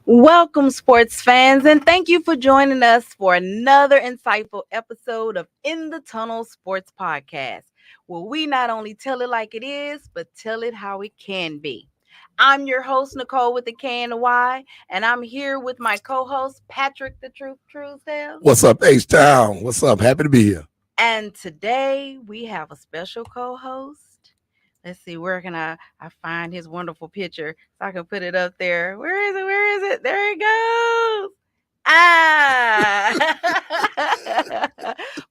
Welcome, sports fans, and thank you for joining us for another insightful episode of In the Tunnel Sports Podcast, where we not only tell it like it is, but tell it how it can be. I'm your host, Nicole, with the K and the Y, and I'm here with my co host, Patrick the Truth Truesdale. What's up, H-Town? What's up? Happy to be here. And today we have a special co host. Let's see, where can I find his wonderful picture so I can put it up there? Where is it? Where is it? There it goes.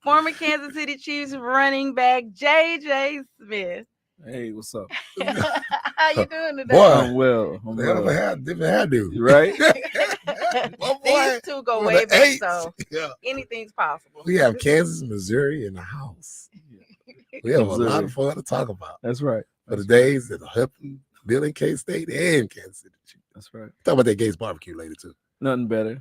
Former Kansas City Chiefs running back J.J. Smith. Hey, what's up? How you doing today? Boy, I'm well. different hairdo. Right? These two go way back, so yeah. anything's possible. We have Kansas, Missouri in the house. We have a lot of fun to talk about. That's right. For the days that are helping building K-State and Kansas City Chiefs. That's right. Talk about that Gates barbecue later, too. Nothing better.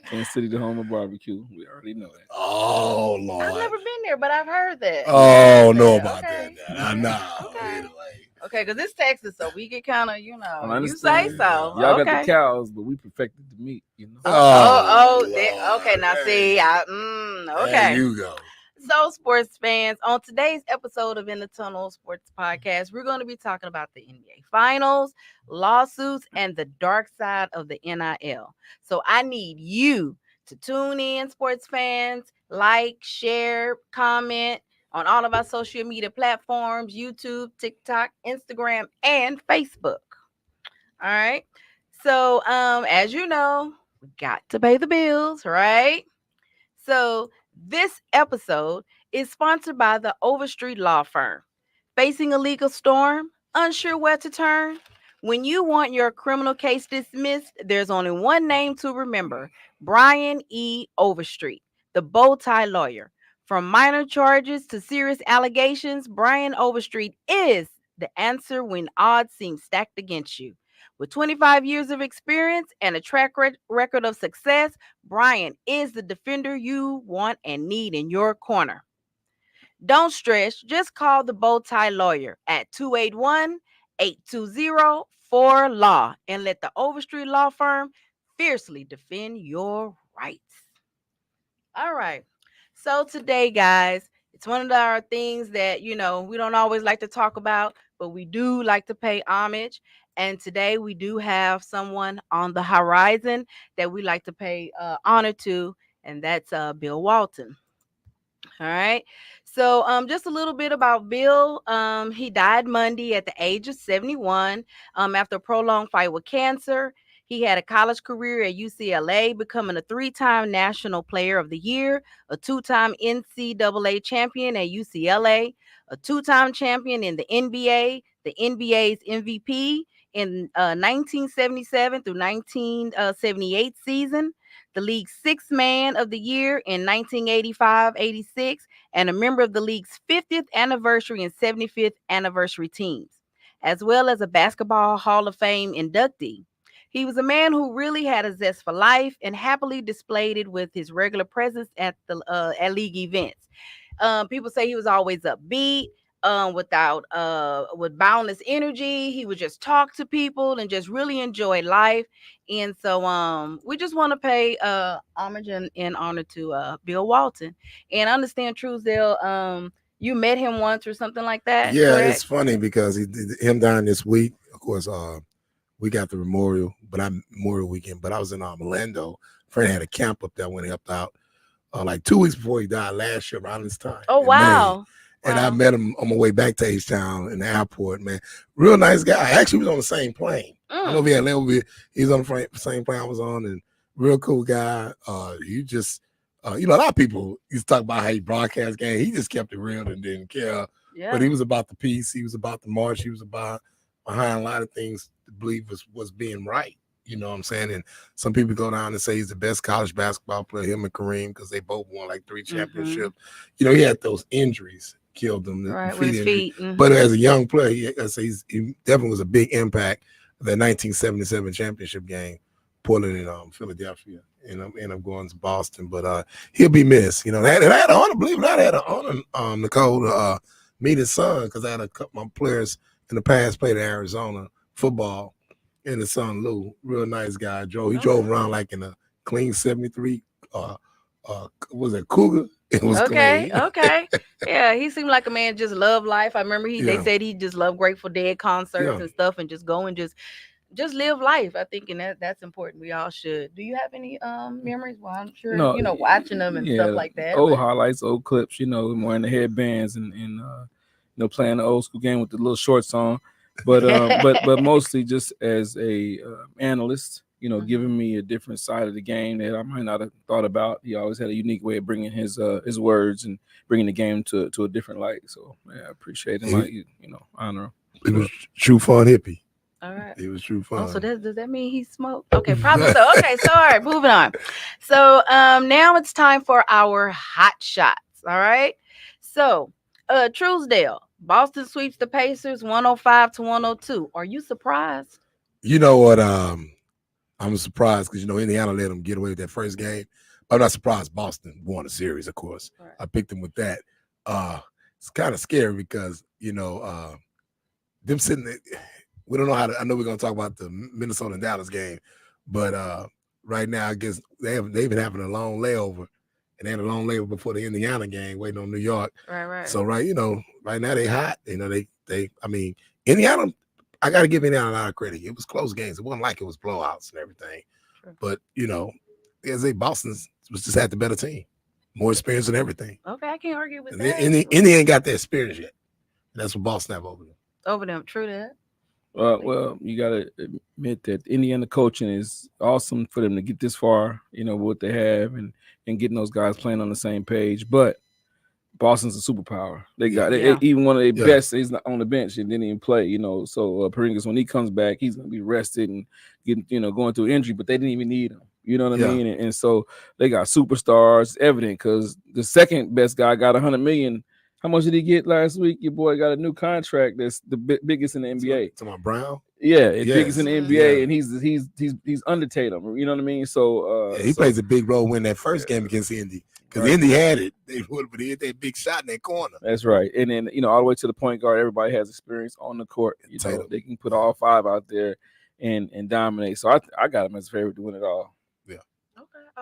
Kansas City, the home of barbecue. We already know that. Oh, Lord. I've never been there, but I've heard that. Oh, know about that. I know. Okay. Anyway. Okay, because it's Texas, so we can kind of, you understand. say so. Y'all okay. got the cows, but we perfected the meat, Okay. Now see, okay. There you go. So, sports fans, on today's episode of In the Tunnel Sports Podcast, we're going to be talking about the NBA Finals, lawsuits, and the dark side of the NIL. So, I need you to tune in, sports fans, like, share, comment on all of our social media platforms, YouTube, TikTok, Instagram, and Facebook. All right. So, as you know, we got to pay the bills, right? So, this episode is sponsored by the Overstreet Law Firm. Facing a legal storm? Unsure where to turn? When you want your criminal case dismissed, there's only one name to remember: Brian E. Overstreet, the bow tie lawyer. From minor charges to serious allegations, Brian Overstreet is the answer when odds seem stacked against you. With 25 years of experience and a track record of success, Brian is the defender you want and need in your corner. Don't stress, just call the bow tie lawyer at 281-820-4LAW and let the Overstreet Law Firm fiercely defend your rights. All right. So today, guys, it's one of our things that, we don't always like to talk about, but we do like to pay homage. And today we do have someone on the horizon that we like to pay honor to, and that's Bill Walton. All right. So just a little bit about Bill. He died Monday at the age of 71 after a prolonged fight with cancer. He had a college career at UCLA, becoming a 3-time National Player of the Year, a 2-time NCAA champion at UCLA, a 2-time champion in the NBA, the NBA's MVP in 1977 through 1978 season, the league's 6th man of the year in 1985-86, and a member of the league's 50th anniversary and 75th anniversary teams, as well as a Basketball Hall of Fame inductee. He was a man who really had a zest for life and happily displayed it with his regular presence at league events. People say he was always upbeat, with boundless energy. He would just talk to people and just really enjoy life. And so we just want to pay homage and honor to Bill Walton. And I understand, Truesdale, you met him once or something like that. Yeah, correct? It's funny because him dying this week, of course, we got the Memorial weekend, but I was in Orlando. A friend had a camp up there when he helped out like 2 weeks before he died last year around this time. Oh, wow. And I met him on my way back to H-Town in the airport, man. Real nice guy. I actually was on the same plane. I know he was on the same plane I was on, and real cool guy. He just, a lot of people used to talk about how he broadcast games. He just kept it real and didn't care. Yeah. But he was about the peace. He was about the march. He was about behind a lot of things to believe was being right. You know what I'm saying? And some people go down and say he's the best college basketball player, him and Kareem, because they both won like 3 championships. He had those injuries. Killed him, right, with his feet. But as a young player, he definitely was a big impact of that 1977 championship game, Portland and Philadelphia, and end up going to Boston. But he'll be missed. I had an honor, believe it or not, I had an honor, Nicole, to meet his son, because I had a couple of my players in the past played at Arizona football, and his son Lou, real nice guy. He drove around like in a clean 73. Was it Cougar? It was Okay, clean. okay. Yeah, he seemed like a man just loved life. I remember they Yeah, said he just loved Grateful Dead concerts yeah. and stuff and just go and just live life. I think and that's important. We all should. Do you have any memories? Well, I'm sure, No, watching them and stuff yeah, like that. old But highlights, old clips. Wearing the headbands and playing the old school game with the little shorts on. But mostly just as a analyst, giving me a different side of the game that I might not have thought about. He always had a unique way of bringing his words and bringing the game to a different light. So yeah, I appreciate him. Honor him. It was true fun hippie. all right. It was true Oh, so fun. does that mean he smoked? Okay, probably so. Okay, so all right, moving on. So now it's time for our hot shots. All right. So Truesdale, Boston sweeps the Pacers 105-102. Are you surprised? You know what? I'm surprised because Indiana let them get away with that first game. I'm not surprised Boston won the series, of course. Right. I picked them with that. It's kind of scary because them sitting there, we don't know how to. I know we're gonna talk about the Minnesota and Dallas game, but right now I guess they've been having a long layover, and they had a long layover before the Indiana game, waiting on New York. Right. So right now they hot. I mean Indiana. I got to give Indiana a lot of credit. It was close games. It wasn't like it was blowouts and everything. Sure. But Boston was just had the better team, more experience and everything. Okay, I can't argue with And that. Indy ain't got that experience yet. That's what Boston have over them. Over them, true that. Well, you gotta admit that Indiana coaching is awesome for them to get this far. What they have and getting those guys playing on the same page. But Boston's a superpower. They got even one of their best. He's not on the bench and didn't even play. So Porzingis, when he comes back, he's gonna be rested and going through injury. But they didn't even need him. You know what I mean? And so they got superstars. Evident because the second best guy got $100 million. How much did he get last week? Your boy got a new contract that's the biggest in the NBA. To my Brown. Yeah, it's biggest in the NBA, and he's under Tatum. You know what I mean? So he plays a big role in that first game against Indy because Indy had it. But he hit that big shot in that corner. That's right. And then all the way to the point guard, everybody has experience on the court. They can put all five out there and dominate. So I got him as a favorite to win it all.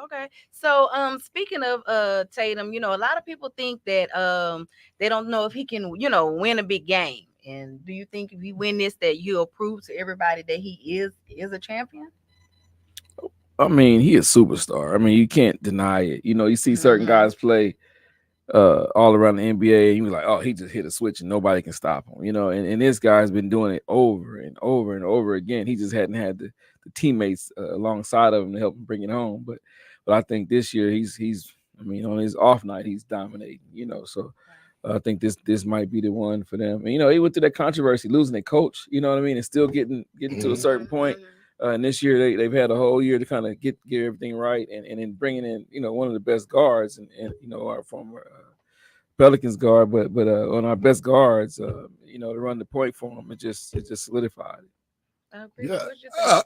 Okay. So speaking of Tatum, a lot of people think that they don't know if he can, win a big game. And do you think if he win this that you'll prove to everybody that he is a champion? I mean, he is a superstar. I mean, you can't deny it. You see certain guys play all around the NBA, and you're like, oh, he just hit a switch and nobody can stop him. And this guy's been doing it over and over and over again. He just hadn't had the teammates alongside of him to help him bring it home. But I think this year he's on his off night he's dominating. So I think this might be the one for them. And, he went through that controversy losing their coach. You know what I mean? And still getting to a certain point. And this year they've had a whole year to kind of get everything right, and then bringing in one of the best guards and our former Pelicans guard, but on our best guards, to run the point for them, it just solidified it. Well, look, I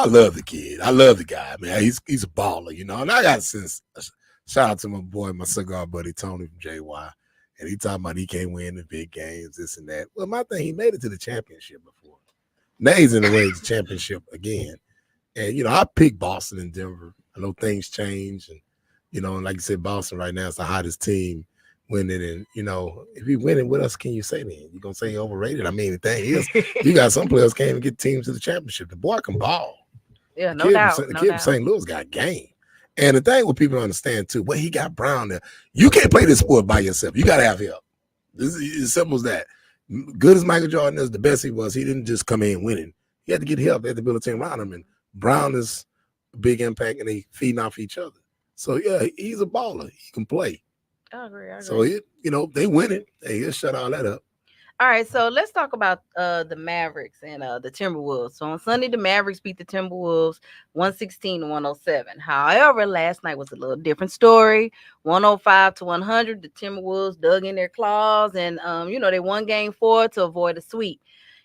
love the kid. I love the guy, man. He's a baller, And I got shout out to my boy, my cigar buddy Tony from JY, and he talking about he can't win the big games, this and that. Well, my thing, he made it to the championship before. Now he's in the way to the championship again, and I picked Boston and Denver. I know things change, and and like you said, Boston right now is the hottest team. Winning, and if he winning, what else can you say then? You gonna say he overrated? I mean, the thing is, you got some players can't even get teams to the championship. The boy can ball. Yeah, no doubt. The kid from St. Louis got game. And the thing what people understand too, he got Brown there. You can't play this sport by yourself. You gotta have help. This is as simple as that. Good as Michael Jordan is, the best he was, he didn't just come in winning. He had to get help. They had to build a team around him. And Brown is a big impact, and they feeding off each other. So yeah, he's a baller. He can play. I agree. So they win it. Hey, let's shut all that up. All right, so let's talk about the Mavericks and the Timberwolves. So on Sunday, the Mavericks beat the Timberwolves 116-107. However, last night was a little different story. 105-100. The Timberwolves dug in their claws, and they won Game 4 to avoid a sweep,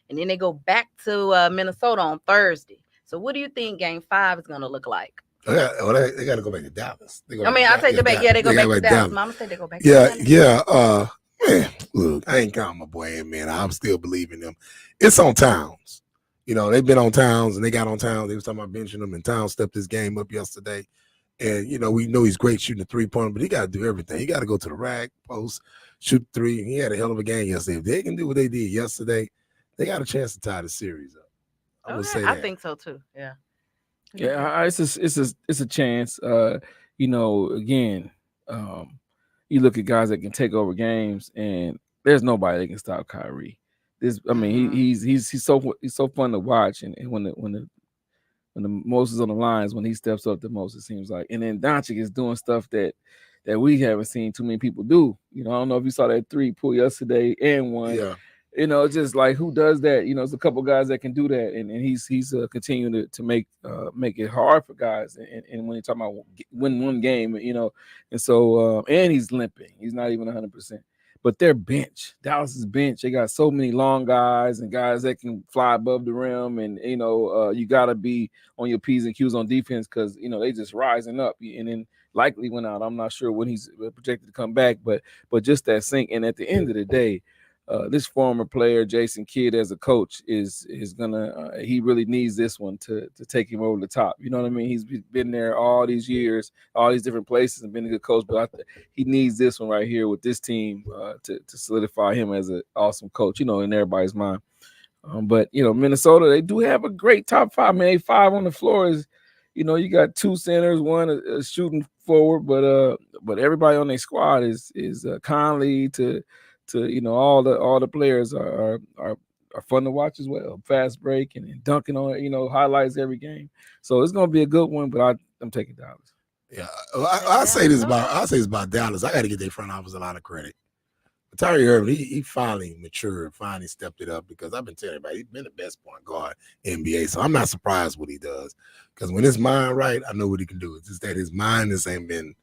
and then they go back to Minnesota on Thursday. So what do you think Game 5 is going to look like? They got to go back to Dallas. I take the back. Yeah, they go back to Dallas. Mama said they go back. Yeah. Man, look, I ain't counting my boy in, man. I'm still believing them. It's on Towns. They've been on Towns and they got on Towns. They was talking about benching them, and Towns stepped his game up yesterday. And, we know he's great shooting the three-pointer, but he got to do everything. He got to go to the rack, post, shoot three. He had a hell of a game yesterday. If they can do what they did yesterday, they got a chance to tie the series up. I would say I that. think so too. Yeah. Yeah, it's a chance. Again, you look at guys that can take over games, and there's nobody that can stop Kyrie. I mean, he's so fun to watch, and when the most is on the lines, when he steps up the most, it seems like. And then Doncic is doing stuff that we haven't seen too many people do. I don't know if you saw that three pull yesterday and one. Yeah. It's just like, who does that? It's a couple guys that can do that, and he's continuing to make it hard for guys. And when you're talking about win one game, and so and he's limping. He's not even 100%. But their bench, Dallas's bench, they got so many long guys and guys that can fly above the rim, and you got to be on your P's and Q's on defense, because they just rising up. And then likely went out. I'm not sure when he's projected to come back, but just that sink. And at the end of the day, this former player, Jason Kidd, as a coach, is gonna. He really needs this one to take him over the top. You know what I mean? He's been there all these years, all these different places, and been a good coach. But he needs this one right here with this team to solidify him as an awesome coach. In everybody's mind. But Minnesota, they do have a great top five. Man, 5 on the floor is. You got 2 centers, one shooting forward, but everybody on their squad is Conley to all the players are fun to watch as well. Fast break and dunking on it, highlights every game. So it's gonna be a good one, but I'm taking Dallas. Yeah, I say this about Dallas. I got to give their front office a lot of credit. Tyree Irving, he finally matured, finally stepped it up, because I've been telling everybody he's been the best point guard in NBA. So I'm not surprised what he does, because when his mind right, I know what he can do. It's just that his mind just ain't been,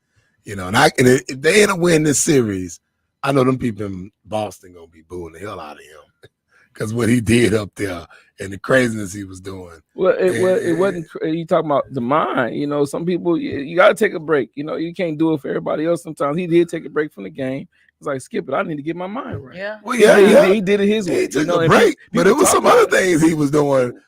and if they end up winning this series, I know them people in Boston gonna be booing the hell out of him, because what he did up there and the craziness he was doing. Well, it wasn't. You talking about the mind? Some people you got to take a break. You can't do it for everybody else. Sometimes he did take a break from the game. It's like, Skip it. I need to get my mind right. Yeah. Well, yeah, he did it his way. He took a break, but it was some other things he was doing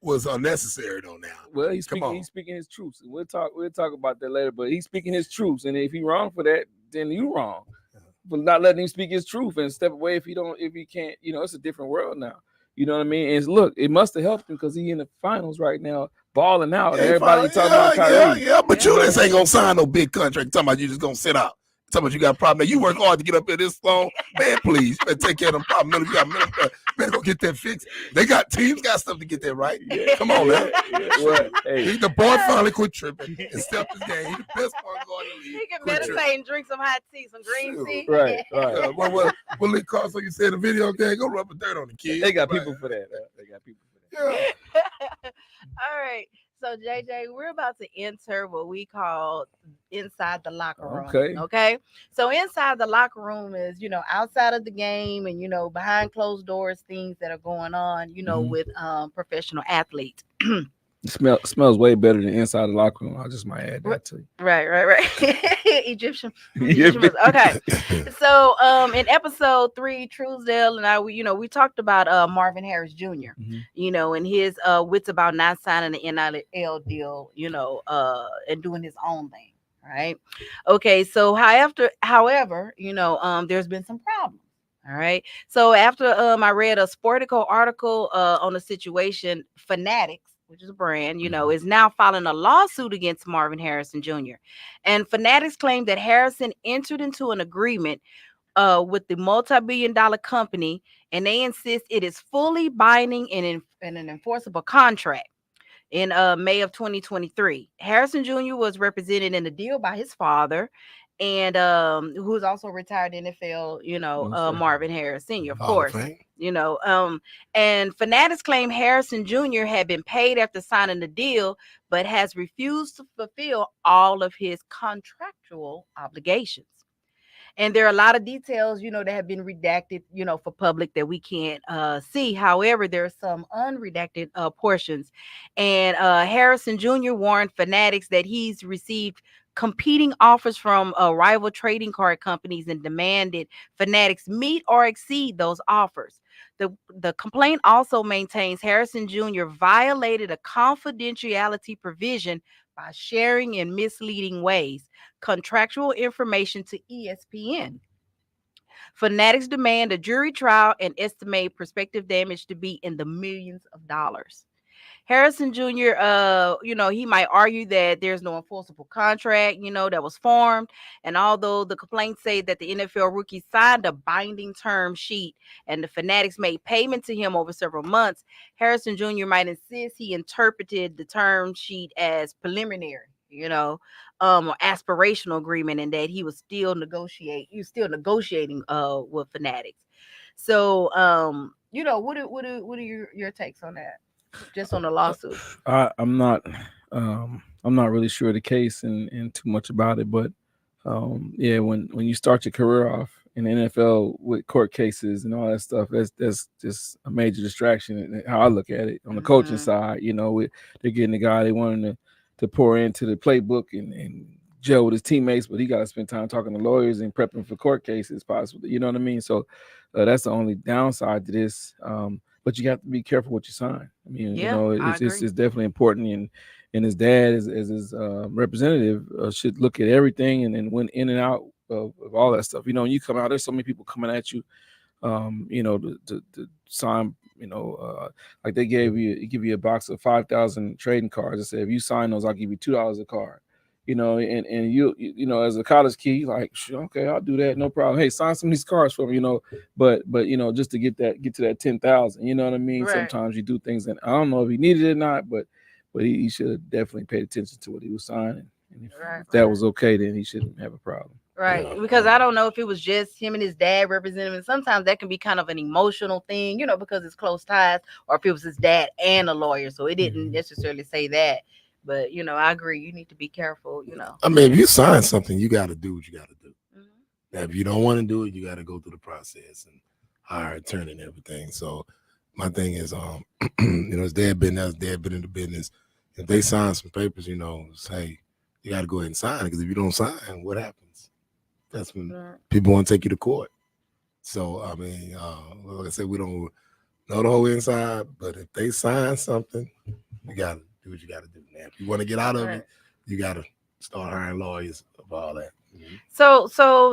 was unnecessary though. Now, well, he's speaking his truths. We'll talk about that later. But he's speaking his truths, and if he's wrong for that, then you wrong. But not letting him speak his truth and step away if he can't. It's a different world now. You know what I mean? And look, it must have helped him, because he in the finals right now, balling out. Yeah, everybody talking about Kyrie. Yeah, but you just ain't gonna sign no big contract. Talking about you just gonna sit out. Talking about you got a problem. You work hard to get up here this long, man. Please, you better take care of them problems. You got better go get that fixed. Teams got stuff to get that right. Yeah. Come on, man. Well, hey. The boy finally quit tripping and stepped his game. He's the best point guard in the league. He can meditate and drink some hot tea, some green tea. Right. What it cost? So you said the video game, go rub the dirt on the kids. They got people for that. Yeah. All right. So, JJ, we're about to enter what we call inside the locker room. Okay. So, inside the locker room is, outside of the game and, behind closed doors, things that are going on, with professional athletes. It smells way better than inside the locker room. I just might add that to you. Right. Egyptian. Okay. So in episode 3, Truesdale and I, we talked about Marvin Harris Jr. And his wits about not signing the NIL deal, and doing his own thing. Right. Okay. So however, there's been some problems. All right. So after I read a Sportico article on the situation, Fanatics, which is a brand, is now filing a lawsuit against Marvin Harrison Jr. And Fanatics claim that Harrison entered into an agreement with the multi-billion-dollar company, and they insist it is fully binding and an enforceable contract. In May of 2023, Harrison Jr. was represented in the deal by his father, and who's also retired NFL, Marvin Harris Sr., of course. And Fanatics claim Harrison Jr. had been paid after signing the deal, but has refused to fulfill all of his contractual obligations. And there are a lot of details, that have been redacted, for public that we can't see. However, there are some unredacted portions. And Harrison Jr. warned fanatics that he's received competing offers from rival trading card companies and demanded fanatics meet or exceed those offers. The complaint also maintains Harrison Jr. violated a confidentiality provision by sharing in misleading ways contractual information to ESPN. Fanatics demand a jury trial and estimate prospective damage to be in the millions of dollars. Harrison Jr., he might argue that there's no enforceable contract, that was formed. And although the complaints say that the NFL rookie signed a binding term sheet and the Fanatics made payment to him over several months, Harrison Jr. might insist he interpreted the term sheet as preliminary, or aspirational agreement, and that he was still negotiating with Fanatics. So, what are your takes on that? Just on the lawsuit. I'm not really sure of the case and too much about it, but yeah, when you start your career off in the NFL with court cases and all that stuff, that's just a major distraction. And how I look at it on the coaching side, they're getting the guy they wanting to pour into the playbook and gel with his teammates, but he got to spend time talking to lawyers and prepping for court cases, possibly. You know what I mean? So that's the only downside to this. But you have to be careful what you sign. I mean, it's definitely important. And his dad, as his representative, should look at everything and then went in and out of all that stuff. When you come out, there's so many people coming at you, to sign. Like they give you a box of 5,000 trading cards. They said if you sign those, I'll give you $2 a card. And you as a college kid, you're like, sure, okay, I'll do that, no problem. Hey, sign some of these cards for me, But just to get to that 10,000, you know what I mean? Right. Sometimes you do things, and I don't know if he needed it or not, but he should have definitely paid attention to what he was signing. And if that was okay, then he shouldn't have a problem. Right. Yeah. Because I don't know if it was just him and his dad representing him. And sometimes that can be kind of an emotional thing, because it's close ties, or if it was his dad and a lawyer. So it didn't necessarily say that. But, I agree. You need to be careful, I mean, if you sign something, you got to do what you got to do. Now, if you don't want to do it, you got to go through the process and hire an attorney and everything. So my thing is, his dad been in the business. If they sign some papers, say, you got to go ahead and sign it. Because if you don't sign, what happens? That's when people want to take you to court. So, I mean, like I said, we don't know the whole inside. But if they sign something, you got to do what you got to do. Now, if you want to get out of it, you got to start hiring lawyers of all that. So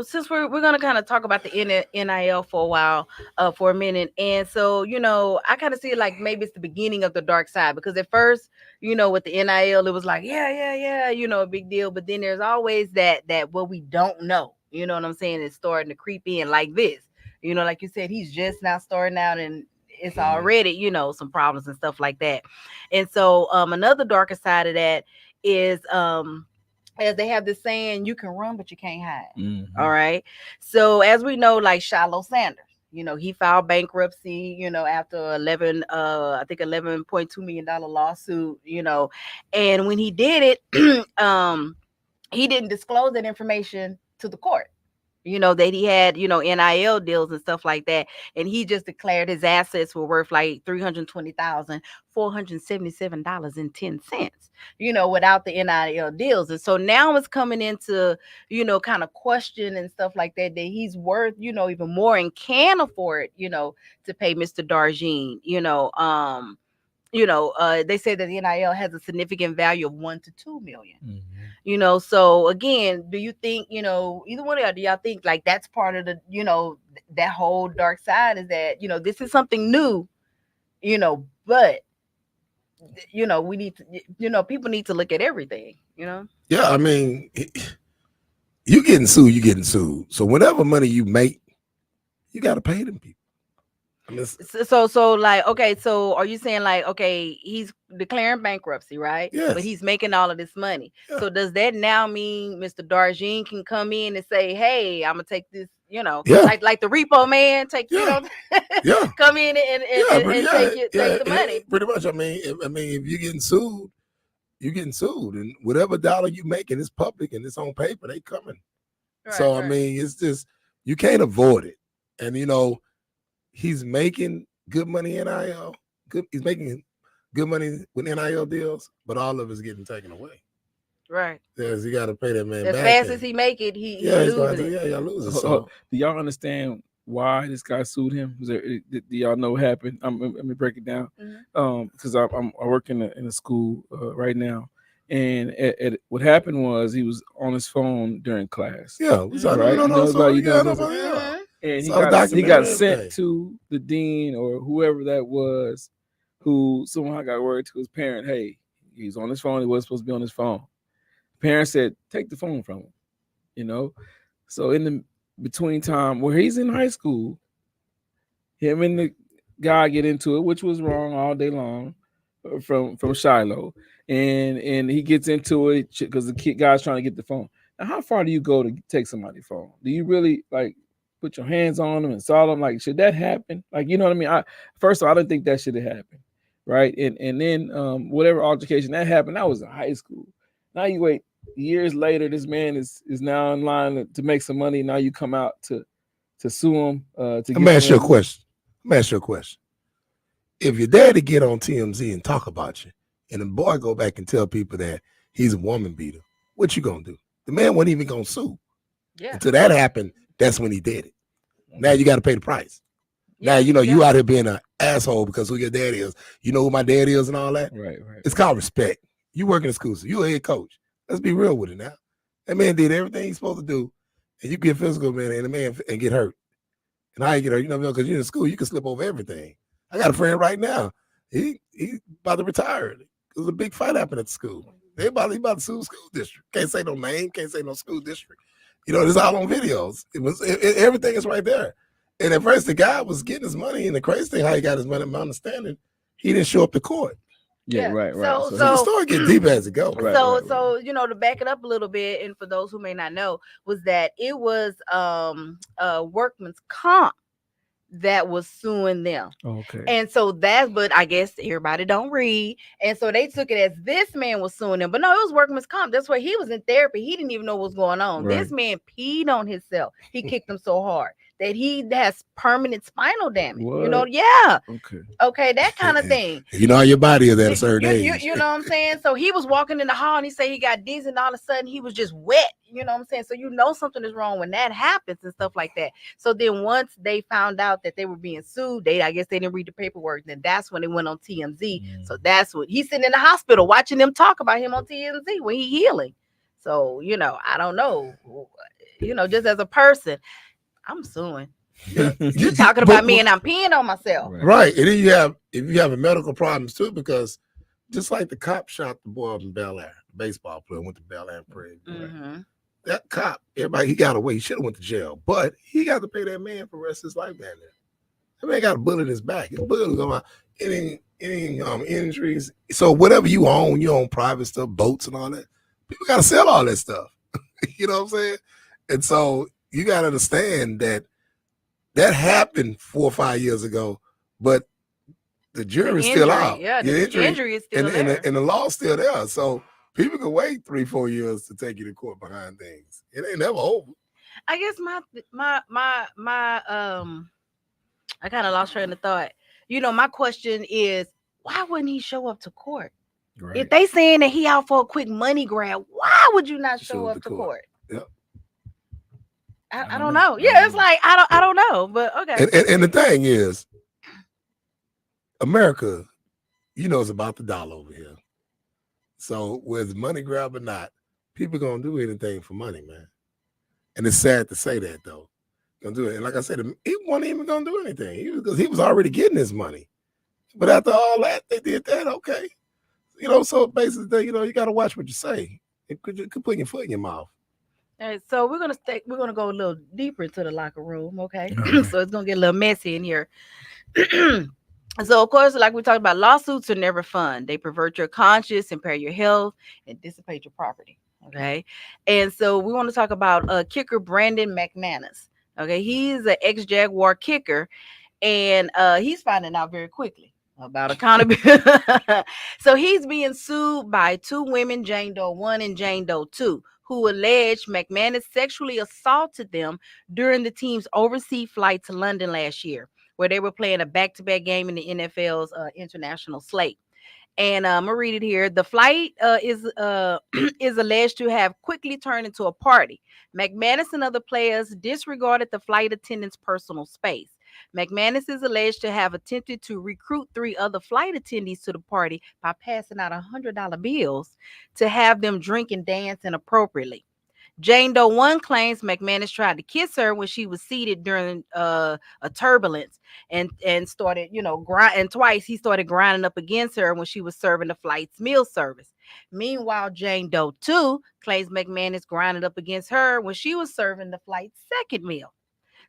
since we're gonna kind of talk about the NIL for a while, for a minute, and so I kind of see it like maybe it's the beginning of the dark side, because at first, with the NIL, it was like yeah, a big deal, but then there's always that what we don't know, what I'm saying, is starting to creep in like this, like you said, he's just now starting out and it's already some problems and stuff like that. And so another darker side of that is as they have this saying, you can run, but you can't hide. All right. So as we know, like Shiloh Sanders, he filed bankruptcy, after $11.2 million lawsuit, and when he did it, he didn't disclose that information to the court. That he had, NIL deals and stuff like that. And he just declared his assets were worth like $320,477.10, without the NIL deals. And so now it's coming into, kind of question and stuff like that he's worth, even more and can afford, to pay Mr. Darjean, they say that the NIL has a significant value of $1 to $2 million. So again, do you think, either one of y'all, do y'all think like that's part of the, that whole dark side, is that, this is something new, but, we need to, people need to look at everything, Yeah, I mean, you getting sued. So whatever money you make, you got to pay them people. So like, okay, so are you saying like, okay, he's declaring bankruptcy, right? Yes. But he's making all of this money. Yeah. So does that now mean Mr. Darjean can come in and say, hey, I'm gonna take this, like the repo man take, come in and take the money. Pretty much. I mean, if you're getting sued, and whatever dollar you make, and it's public and it's on paper, they coming. Right, So I right. mean, it's just you can't avoid it. And he's making good money NIL. Good, he's making good money with NIL deals, but all of it's getting taken away. Right. Because you got to pay that man As back, fast as and he make it, he yeah, he's gonna losing have to. it. Yeah, y'all lose it. Do So y'all understand why this guy sued him? Do y'all know what happened? Let me break it down. Because I work in a school right now, and what happened was he was on his phone during class. yeah, we saw Right? no, You no, know so about you know yeah, what I'm no, saying? yeah. And So he documented got sent everything. to the dean or whoever that was, who somehow got word to his parent, hey, he's on his phone. He wasn't supposed to be on his phone. Parents said, take the phone from him. You know, so in the between time where he's in high school, him and the guy get into it, which was wrong all day long, from Shiloh, and he gets into it because the guy's trying to get the phone. Now, how far do you go to take somebody's phone? Do you really like put your hands on them and saw them? Like, should that happen? Like, you know what I mean? First of all, I didn't think that should have happened, right? And then whatever altercation that happened, that was in high school. Now you wait years later, this man is now in line to make some money. Now you come out to sue him to Let get me some ask you a money. question. Let me ask you a question. If your daddy get on TMZ and talk about you, and the boy go back and tell people that he's a woman beater, what you gonna do? The man wasn't even gonna sue. Yeah. Until that happened, that's when he did it. Now you got to pay the price. Now Yeah. you out here being an asshole because who your dad is. You know who my dad is and all that. Right. It's called respect. You work in a school, so you a head coach. Let's be real with it now. That man did everything he's supposed to do, and you get physical, man, and the man and get hurt. And how you get hurt, because you're in school, you can slip over everything. I got a friend right now. He about to retire. There's a big fight happened at the school. He about to sue the school district. Can't say no name, can't say no school district. It's all on videos. Everything is right there. And at first, the guy was getting his money, and the crazy thing, how he got his money, my understanding, he didn't show up to court. Yeah, Yeah. right. So So the story get deep as it goes. Right, so to back it up a little bit, and for those who may not know, was that it was workman's comp that was suing them. Okay. And so but I guess everybody don't read. And so they took it as this man was suing them. But no, it was workman's comp. That's why he was in therapy. He didn't even know what was going on. Right. This man peed on himself. He kicked him so hard that he has permanent spinal damage. What? Yeah. Okay. Okay, that kind of thing. You know how your body is at a certain age. You know what I'm saying? So he was walking in the hall and he said he got dizzy and all of a sudden he was just wet. You know what I'm saying? So something is wrong when that happens and stuff like that. So then once they found out that they were being sued, I guess they didn't read the paperwork. Then that's when they went on TMZ. So that's what he's sitting in the hospital watching them talk about him on TMZ when he healing. So, I don't know. Just as a person, I'm suing. You're talking about me and I'm peeing on myself. Right. And then if you have a medical problems too, because just like the cop shot the boy up in Bel Air, baseball player went to Bel Air and prayed. Mm-hmm. That cop, he got away. He should have went to jail, but he got to pay that man for the rest of his life down there. That man got a bullet in his back. His bullet was going out. Any injuries. So whatever you own private stuff, boats and all that. People got to sell all that stuff. You know what I'm saying? And so you got to understand that happened 4 or 5 years ago, but the jury's still out. Yeah, the injury is still there. And the law's still there. So people can wait 3, 4 years to take you to court behind things. It ain't never over. I guess my I kind of lost train of thought. My question is, why wouldn't he show up to court? Right. If they saying that he out for a quick money grab, why would you not show up to court? Yep. I don't know. Yeah, it's like I don't know, but okay. And the thing is, America, it's about the dollar over here. So whether money grab or not, people gonna do anything for money, man. And it's sad to say that though. Gonna do it. And like I said, he wasn't even gonna do anything. Because he was already getting his money. But after all that, they did that, okay. So basically, you gotta watch what you say. It could put your foot in your mouth. All right, so we're gonna go a little deeper into the locker room, okay? So it's gonna get a little messy in here. So, of course, like we talked about, lawsuits are never fun. They pervert your conscience, impair your health, and dissipate your property. Okay. And so we want to talk about kicker Brandon McManus. Okay. He's an ex-Jaguar kicker, and he's finding out very quickly about accountability. So he's being sued by 2 women, Jane Doe 1 and Jane Doe 2, who alleged McManus sexually assaulted them during the team's overseas flight to London last year, where they were playing a back-to-back game in the NFL's international slate. And I'm gonna read it here. The flight is is alleged to have quickly turned into a party. McManus and other players disregarded the flight attendant's personal space. McManus is alleged to have attempted to recruit three other flight attendees to the party by passing out $100 bills to have them drink and dance inappropriately. Jane Doe 1 claims McManus tried to kiss her when she was seated during a turbulence and started, grind, and twice he started grinding up against her when she was serving the flight's meal service. Meanwhile, Jane Doe 2 claims McManus grinded up against her when she was serving the flight's second meal.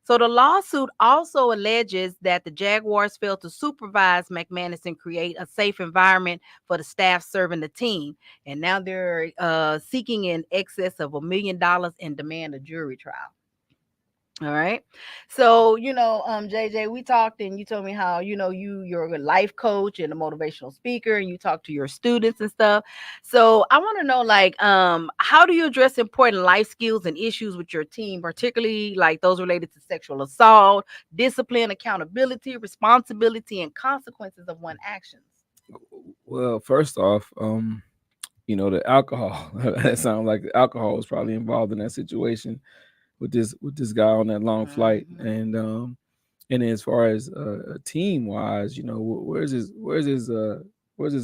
So the lawsuit also alleges that the Jaguars failed to supervise McManus and create a safe environment for the staff serving the team. And now they're seeking in excess of $1 million and demand a jury trial. All right. So, JJ, we talked and you told me how, you're a life coach and a motivational speaker and you talk to your students and stuff. So I want to know, like, how do you address important life skills and issues with your team, particularly like those related to sexual assault, discipline, accountability, responsibility, and consequences of one's actions? Well, first off, the alcohol. That sounds like alcohol was probably involved in that situation with this guy on that long flight. And as far as team wise, where's his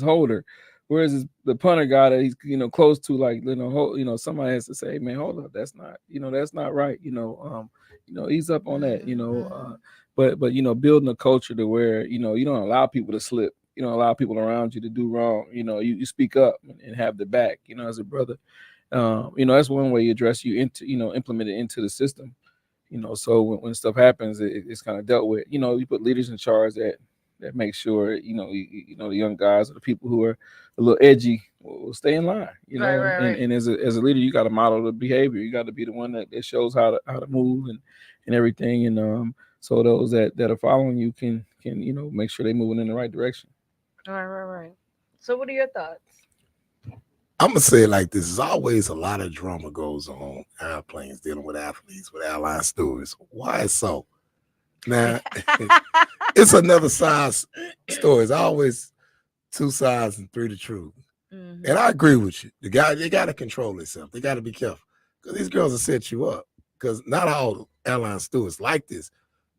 holder, where's the punter guy that he's close to, like, somebody has to say, man, hold up, that's not right, he's up on that, but building a culture to where you don't allow people to slip, you don't allow people around you to do wrong, you speak up and have the back, as a brother. That's one way you address implement it into the system. So when stuff happens, it's kind of dealt with. You put leaders in charge that make sure the young guys or the people who are a little edgy will stay in line. Right. And as a leader, you got to model the behavior. You got to be the one that shows how to move and everything. And so those that are following you can make sure they're moving in the right direction. Right. So what are your thoughts? I'm gonna say it like this: there's always a lot of drama goes on airplanes dealing with athletes, with airline stewards. Why is so? Now, it's another side story. It's always two sides and three the truth. Mm-hmm. And I agree with you. They got to control themselves. They got to be careful because these girls will set you up. Because not all airline stewards like this,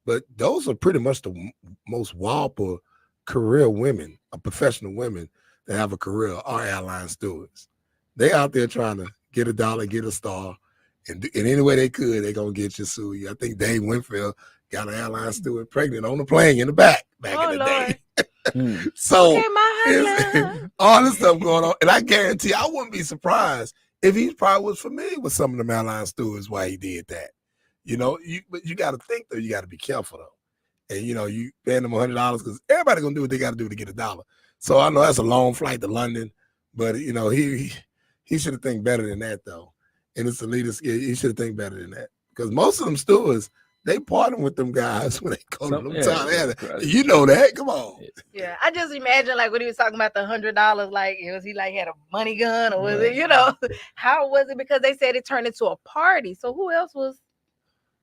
but those are pretty much the most whopper career women, or professional women that have a career, are airline stewards. They out there trying to get a dollar, get a star, and in any way they could, they're going to get you, sue you. I think Dave Winfield got an airline steward pregnant on the plane in the back in the day. So all this stuff going on. And I guarantee I wouldn't be surprised if he probably was familiar with some of them airline stewards why he did that. But you got to think, though, you got to be careful, though. And, you paying them $100 because everybody going to do what they got to do to get a dollar. So I know that's a long flight to London, but, he should have think better than that, though. And it's the leaders. He should have think better than that because most of them stewards, they partner with them guys when they go to them time. You know that. Come on. Yeah, I just imagine like when he was talking about the $100, like was he like had a money gun or was it, how was it? Because they said it turned into a party. So who else was,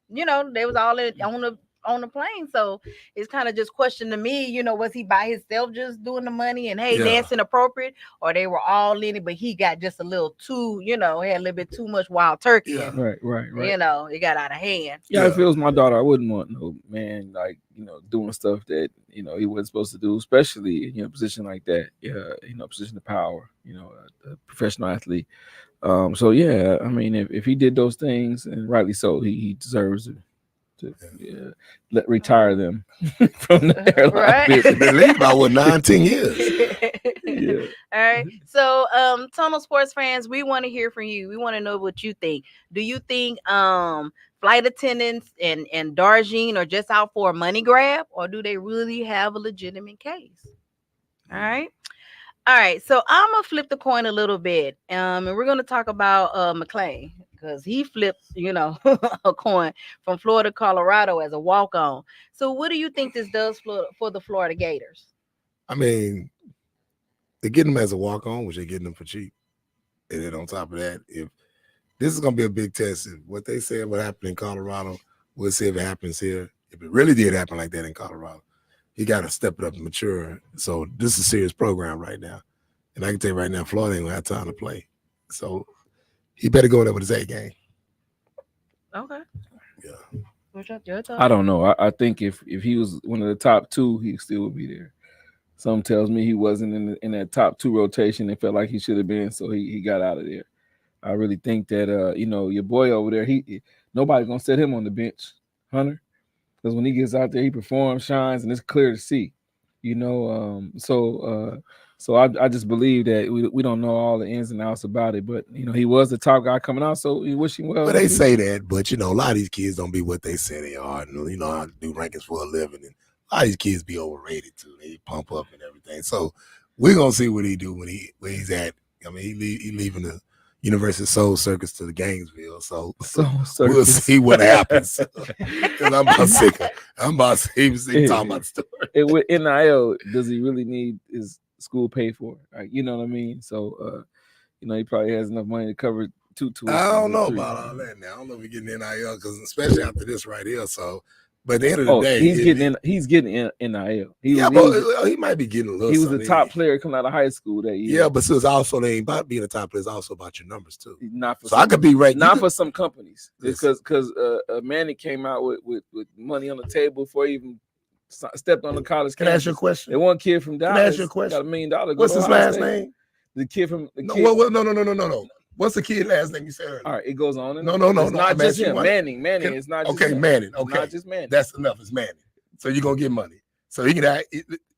they was all on the plane. So it's kind of just question to me, was he by himself just doing the money and dancing appropriate, or they were all in it, but he got just a little too, had a little bit too much wild turkey. Yeah. Right. It got out of hand. Yeah, if it was my daughter, I wouldn't want no man like, doing stuff that, he wasn't supposed to do, especially in a position like that. Position of power, a professional athlete. So yeah, I mean, if he did those things, and rightly so, he deserves it. To retire them from the airline business. They leave about 9-10 years. Yeah. All right. So Tunnel Sports fans, we want to hear from you. We want to know what you think. Do you think flight attendants and Darjean are just out for a money grab, or do they really have a legitimate case? All right. So I'm gonna flip the coin a little bit, and we're gonna talk about McClain. Because he flipped, a coin from Florida, Colorado as a walk-on. So what do you think this does for the Florida Gators? I mean, they're getting them as a walk-on, which they're getting them for cheap. And then on top of that, if this is gonna be a big test. What they said what happened in Colorado, we'll see if it happens here. If it really did happen like that in Colorado, he got to step it up and mature. So this is a serious program right now, and I can tell you right now, Florida ain't gonna have time to play. So he better go there with his A game. Okay. Yeah. What's your thought? I don't know. I think if he was one of the top two, he still would be there. Some tells me he wasn't in that top two rotation and felt like he should have been, so he got out of there. I really think that your boy over there, nobody's gonna set him on the bench, Hunter, because when he gets out there, he performs, shines, and it's clear to see. So I just believe that we don't know all the ins and outs about it, but he was the top guy coming out, so we wish him well. Well, they say that, but a lot of these kids don't be what they say they are. And you know how to do rankings for a living, and a lot of these kids be overrated too. They pump up and everything. So we're gonna see what he do where he's at. I mean, he leaving the University Soul Circus to the Gainesville. So we'll see what happens. Because I'm about to see talking about the story. With NIL, does he really need his school paid for? Right? You know what I mean? So he probably has enough money to cover 2 tuitions. I don't know about all that now. I don't know if we're getting NIL because especially after this right here. So, but at the end of the day, he's getting NIL. He might be getting a little. He was the top player coming out of high school that year. Yeah, but it's also they ain't about being a top player. It's also about your numbers too. Not for so I could be right. Not for some companies because Manny came out with money on the table before he even stepped on the college. Can I ask you a question? And one kid from Dallas. Can I ask you a question? Got $1 million. What's his last name? The kid from the no, kid. No. What's the kid last name you said earlier? All right, it goes on. No. It's not just him. Manning. It's not just him. Manning. Okay. It's not just Manning. That's enough. It's Manning. So you're going to get money. So he can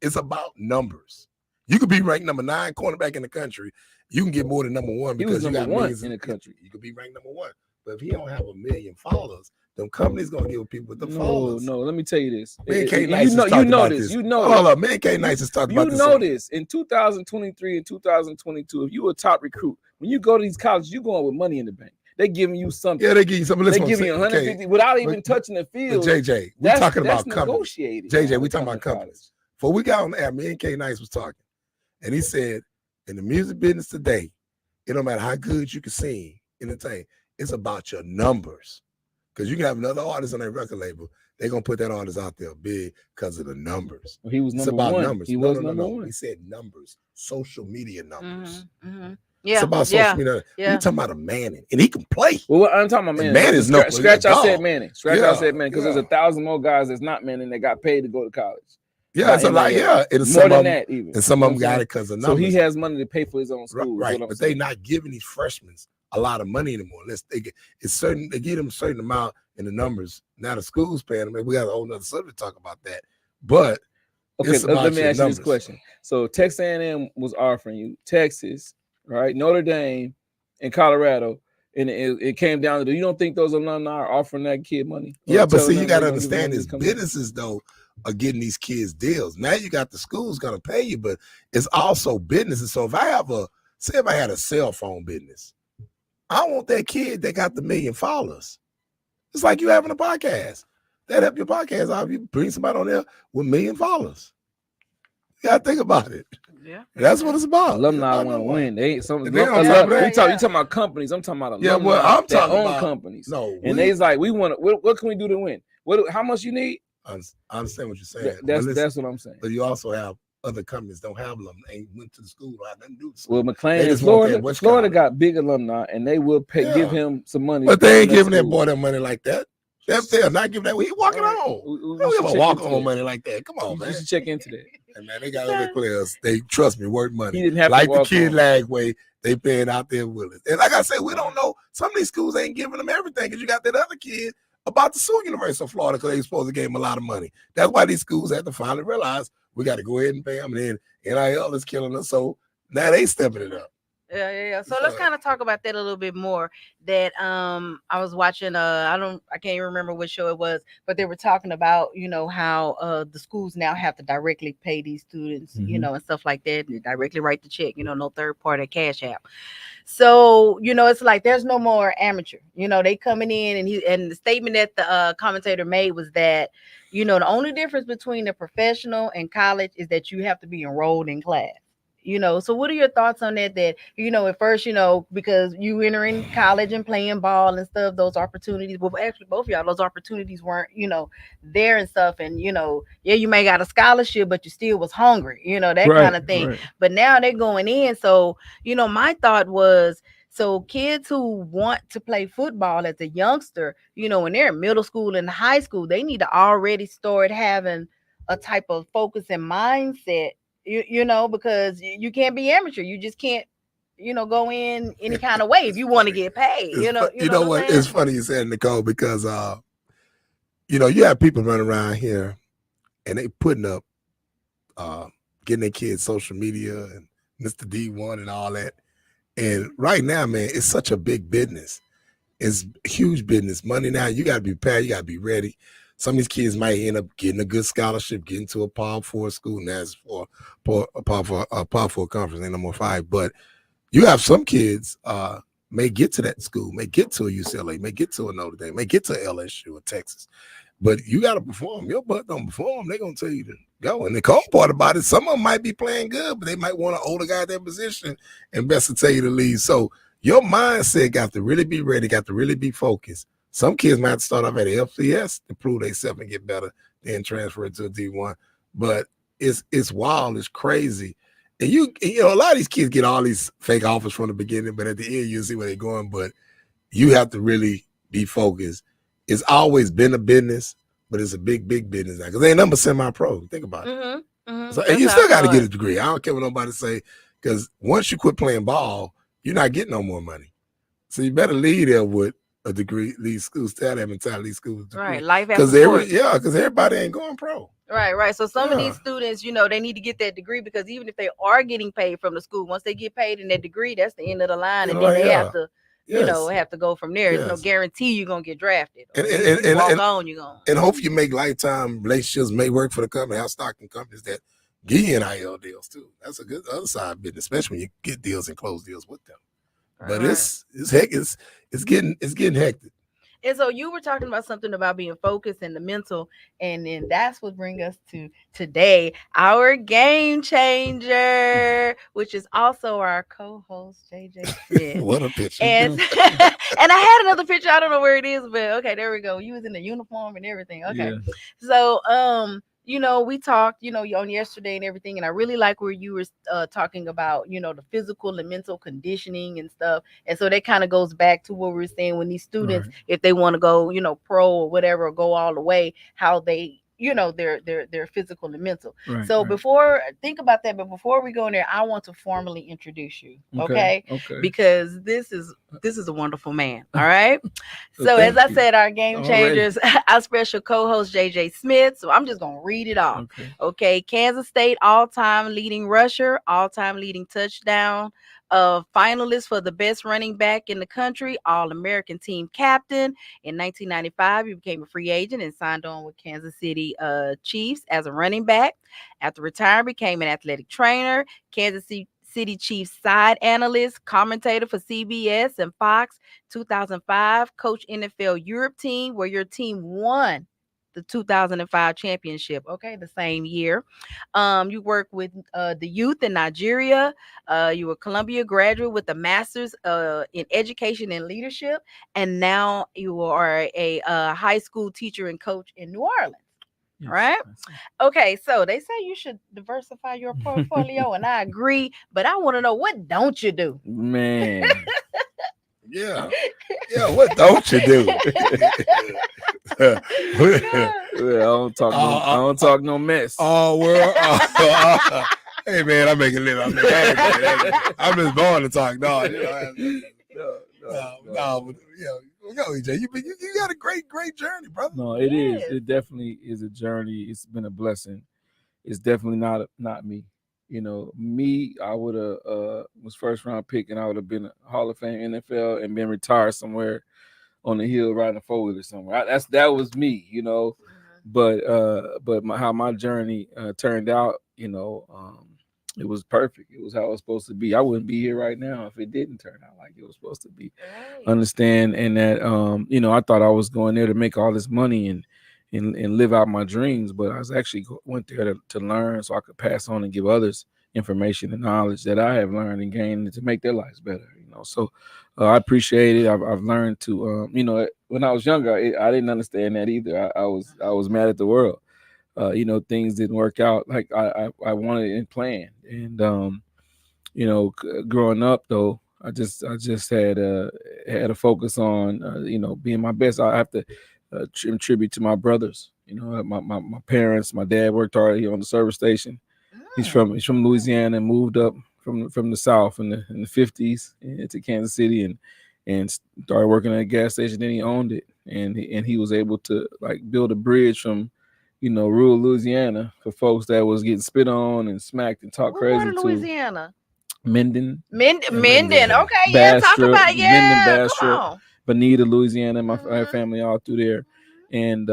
it's about numbers. You could be ranked number 9 cornerback in the country. You can get more than number 1 because he was you got number 1 millions in the country. You could be ranked number 1. But if he don't have 1 million followers, them companies going to give people with the followers. No, let me tell you this. Man K. Nice this. Hold up. Man K. Nice is talking about this. You know this. In 2023 and 2022, if you a top recruit, when you go to these colleges, you going with money in the bank. They giving you something. Yeah, they give you something. They give you 150 without even touching the field. JJ, we're talking about companies. JJ, we talking about companies. Before we got on the air, me and K. Nice was talking, and he said, in the music business today, it don't matter how good you can sing, entertain. It's about your numbers, because you can have another artist on that record label. They're gonna put that artist out there big because of the numbers. Well, he was number about 1. Numbers. He was number 1. He said numbers, social media numbers. Mm-hmm. Yeah, it's about social media. Yeah. We're talking about a Manning, and he can play. Well, I'm talking about Manning. Manning's Scratch out said Manning. Scratch said Manning because there's 1,000 more guys that's not Manning that got paid to go to college. Yeah, it's a lot. Yeah, and more than that even. And some of them got it because of numbers. So he has money to pay for his own school. Right, but they're not giving these freshmen a lot of money anymore. They give them a certain amount in the numbers. Now the school's paying them. We got a whole nother subject to talk about that. But okay, let me ask you this question. So Texas A&M was offering you Texas, right? Notre Dame and Colorado, and it came down to you don't think those alumni are offering that kid money? Yeah, but see, you got to understand this. Businesses though are getting these kids deals. Now you got the schools gonna pay you, but it's also businesses. So if I had a cell phone business, I want that kid that got the 1 million followers. It's like you having a podcast. That help your podcast out. You bring somebody on there with 1 million followers. You gotta think about it. Yeah, that's what it's about. Alumni want to win. They ain't something. You talking about companies. I'm talking about alumni. Yeah, well, I'm talking about companies. No, and they's like, we want to. What can we do to win? How much you need? I understand what you're saying. That's what I'm saying. But you also have other companies don't have alumni. Ain't went to the school. Don't have nothing to do with the school. Well, McLean in Florida. Florida got big alumni, and they will give him some money. But they ain't giving that boy that money like that. They're not giving that. He walking on. They don't give a walk on money like that. Come on, man. You should check into that. And man, they got other players. They trust me, worth money. He didn't have like to walk the kid on. Lagway. They paying out there with it. And like I said, we don't know. Some of these schools ain't giving them everything because you got that other kid about to sue University of Florida because they supposed to give him a lot of money. That's why these schools had to finally realize we got to go ahead and pay them. And then NIL is killing us. So now they stepping it up. Yeah. So let's kind of talk about that a little bit more. That I was watching I can't even remember what show it was, but they were talking about, how the schools now have to directly pay these students, and stuff like that. They directly write the check, no third party cash app. So, it's like there's no more amateur. They coming in and the statement that the commentator made was that, the only difference between the professional and college is that you have to be enrolled in class. So what are your thoughts on that? That, at first, because you entering college and playing ball and stuff, those opportunities, well, actually both of y'all, those opportunities weren't, there and stuff. And, yeah, you may got a scholarship, but you still was hungry, that kind Right, of thing. right. But now they're going in. So, my thought was, so kids who want to play football as a youngster, when they're in middle school and high school, they need to already start having a type of focus and mindset, because you can't be amateur. You just can't, go in any kind of way if you want to get paid. You Know know what what? I'm It's saying? funny you said, Nicole, because you have people running around here and they putting up getting their kids social media and Mr. D1 and all that. And right now, man, it's such a big business. It's huge business. Money now, you got to be prepared. You got to be ready. Some of these kids might end up getting a good scholarship, getting to a Power 4 school, and that's for a Power 4 conference, ain't no more 5. But you have some kids may get to that school, may get to a UCLA, may get to a Notre Dame, may get to LSU or Texas. But you got to perform. Your butt don't perform, they're going to tell you to go. And the cold part about it, some of them might be playing good, but they might want an older guy at their position and best to tell you to leave. So your mindset got to really be ready, got to really be focused. Some kids might have to start off at a FCS to prove themselves and get better, then transfer it to a D1. But it's wild, it's crazy. And a lot of these kids get all these fake offers from the beginning, but at the end you see where they're going. But you have to really be focused. It's always been a business, but it's a big, big business now because they ain't number semi-pro. Think about it. So, and you still got to get a degree. I don't care what nobody say, because once you quit playing ball, you're not getting no more money. So you better leave there with a degree. These schools tell that mentality. Schools, right? Life because because everybody ain't going pro. Right. So some of these students, they need to get that degree, because even if they are getting paid from the school, once they get paid in that degree, that's the end of the line, and then they have to. Have to go from there. There's no guarantee you're gonna get drafted. And walk on, you're gonna. And hope you make lifetime relationships, may work for the company, have stock in companies that give you NIL deals too. That's a good other side business, especially when you get deals and close deals with them. But it's getting hectic. And so you were talking about something about being focused and the mental, and then that's what brings us to today, our game changer, which is also our co-host JJ Smith. What a picture! And and I had another picture. I don't know where it is, but okay, there we go. You was in the uniform and everything. Okay, yeah. So we talked, on yesterday and everything, and I really like where you were talking about, the physical and mental conditioning and stuff. And so that kind of goes back to what we were saying, when these students, if they want to go, pro or whatever, or go all the way, how they, their physical and mental. So before, think about that. But before we go in there, I want to formally introduce you. Okay. Because this is a wonderful man. All right. So as I said, our game changers, our special co-host JJ Smith. So I'm just gonna read it off. Okay. Kansas State all-time leading rusher, all-time leading touchdown, finalist for the best running back in the country, All-American team captain. In 1995, he became a free agent and signed on with Kansas City Chiefs as a running back. After retiring, became an athletic trainer, Kansas City Chiefs side analyst, commentator for CBS and Fox. 2005, coach NFL Europe team, where your team won the 2005 championship. Okay, the same year. You work with the youth in Nigeria. You were Columbia graduate with a master's in education and leadership, and now you are a high school teacher and coach in New Orleans. Yes, right? Okay, so they say you should diversify your portfolio, and I agree, but I want to know, what don't you do? Man. Yeah, what don't you do? I don't talk no mess. Oh, well, hey man, I make a living. I'm just born to talk. No, go, EJ. You got a great journey, brother. No, it is. It definitely is a journey. It's been a blessing. It's definitely not me. Me, I would have was first round pick, and I would have been a Hall of Fame NFL and been retired somewhere on the hill riding a four-wheeler somewhere. That was me, But how my journey turned out, it was perfect. It was how it was supposed to be. I wouldn't be here right now if it didn't turn out like it was supposed to be. Right. Understand, and that I thought I was going there to make all this money and live out my dreams, but I was actually went there to learn so I could pass on and give others information and knowledge that I have learned and gained to make their lives better. So I appreciate it. I've learned to, when I was younger, I didn't understand that either. I was mad at the world. Things didn't work out like I wanted and planned. And growing up though, I just had a focus on being my best. I have to tribute to my brothers. My parents. My dad worked hard here on the service station. He's from Louisiana and moved up from the South in the 50s into Kansas City and started working at a gas station. Then he owned it, and he was able to like build a bridge from rural Louisiana for folks that was getting spit on and smacked and talked What part crazy of to. Louisiana? Minden, Minden. Okay, yeah. Talk Bastrop, about Minden, Come Bastrop, on. Bonita, Louisiana, and my Mhm. family all through there, and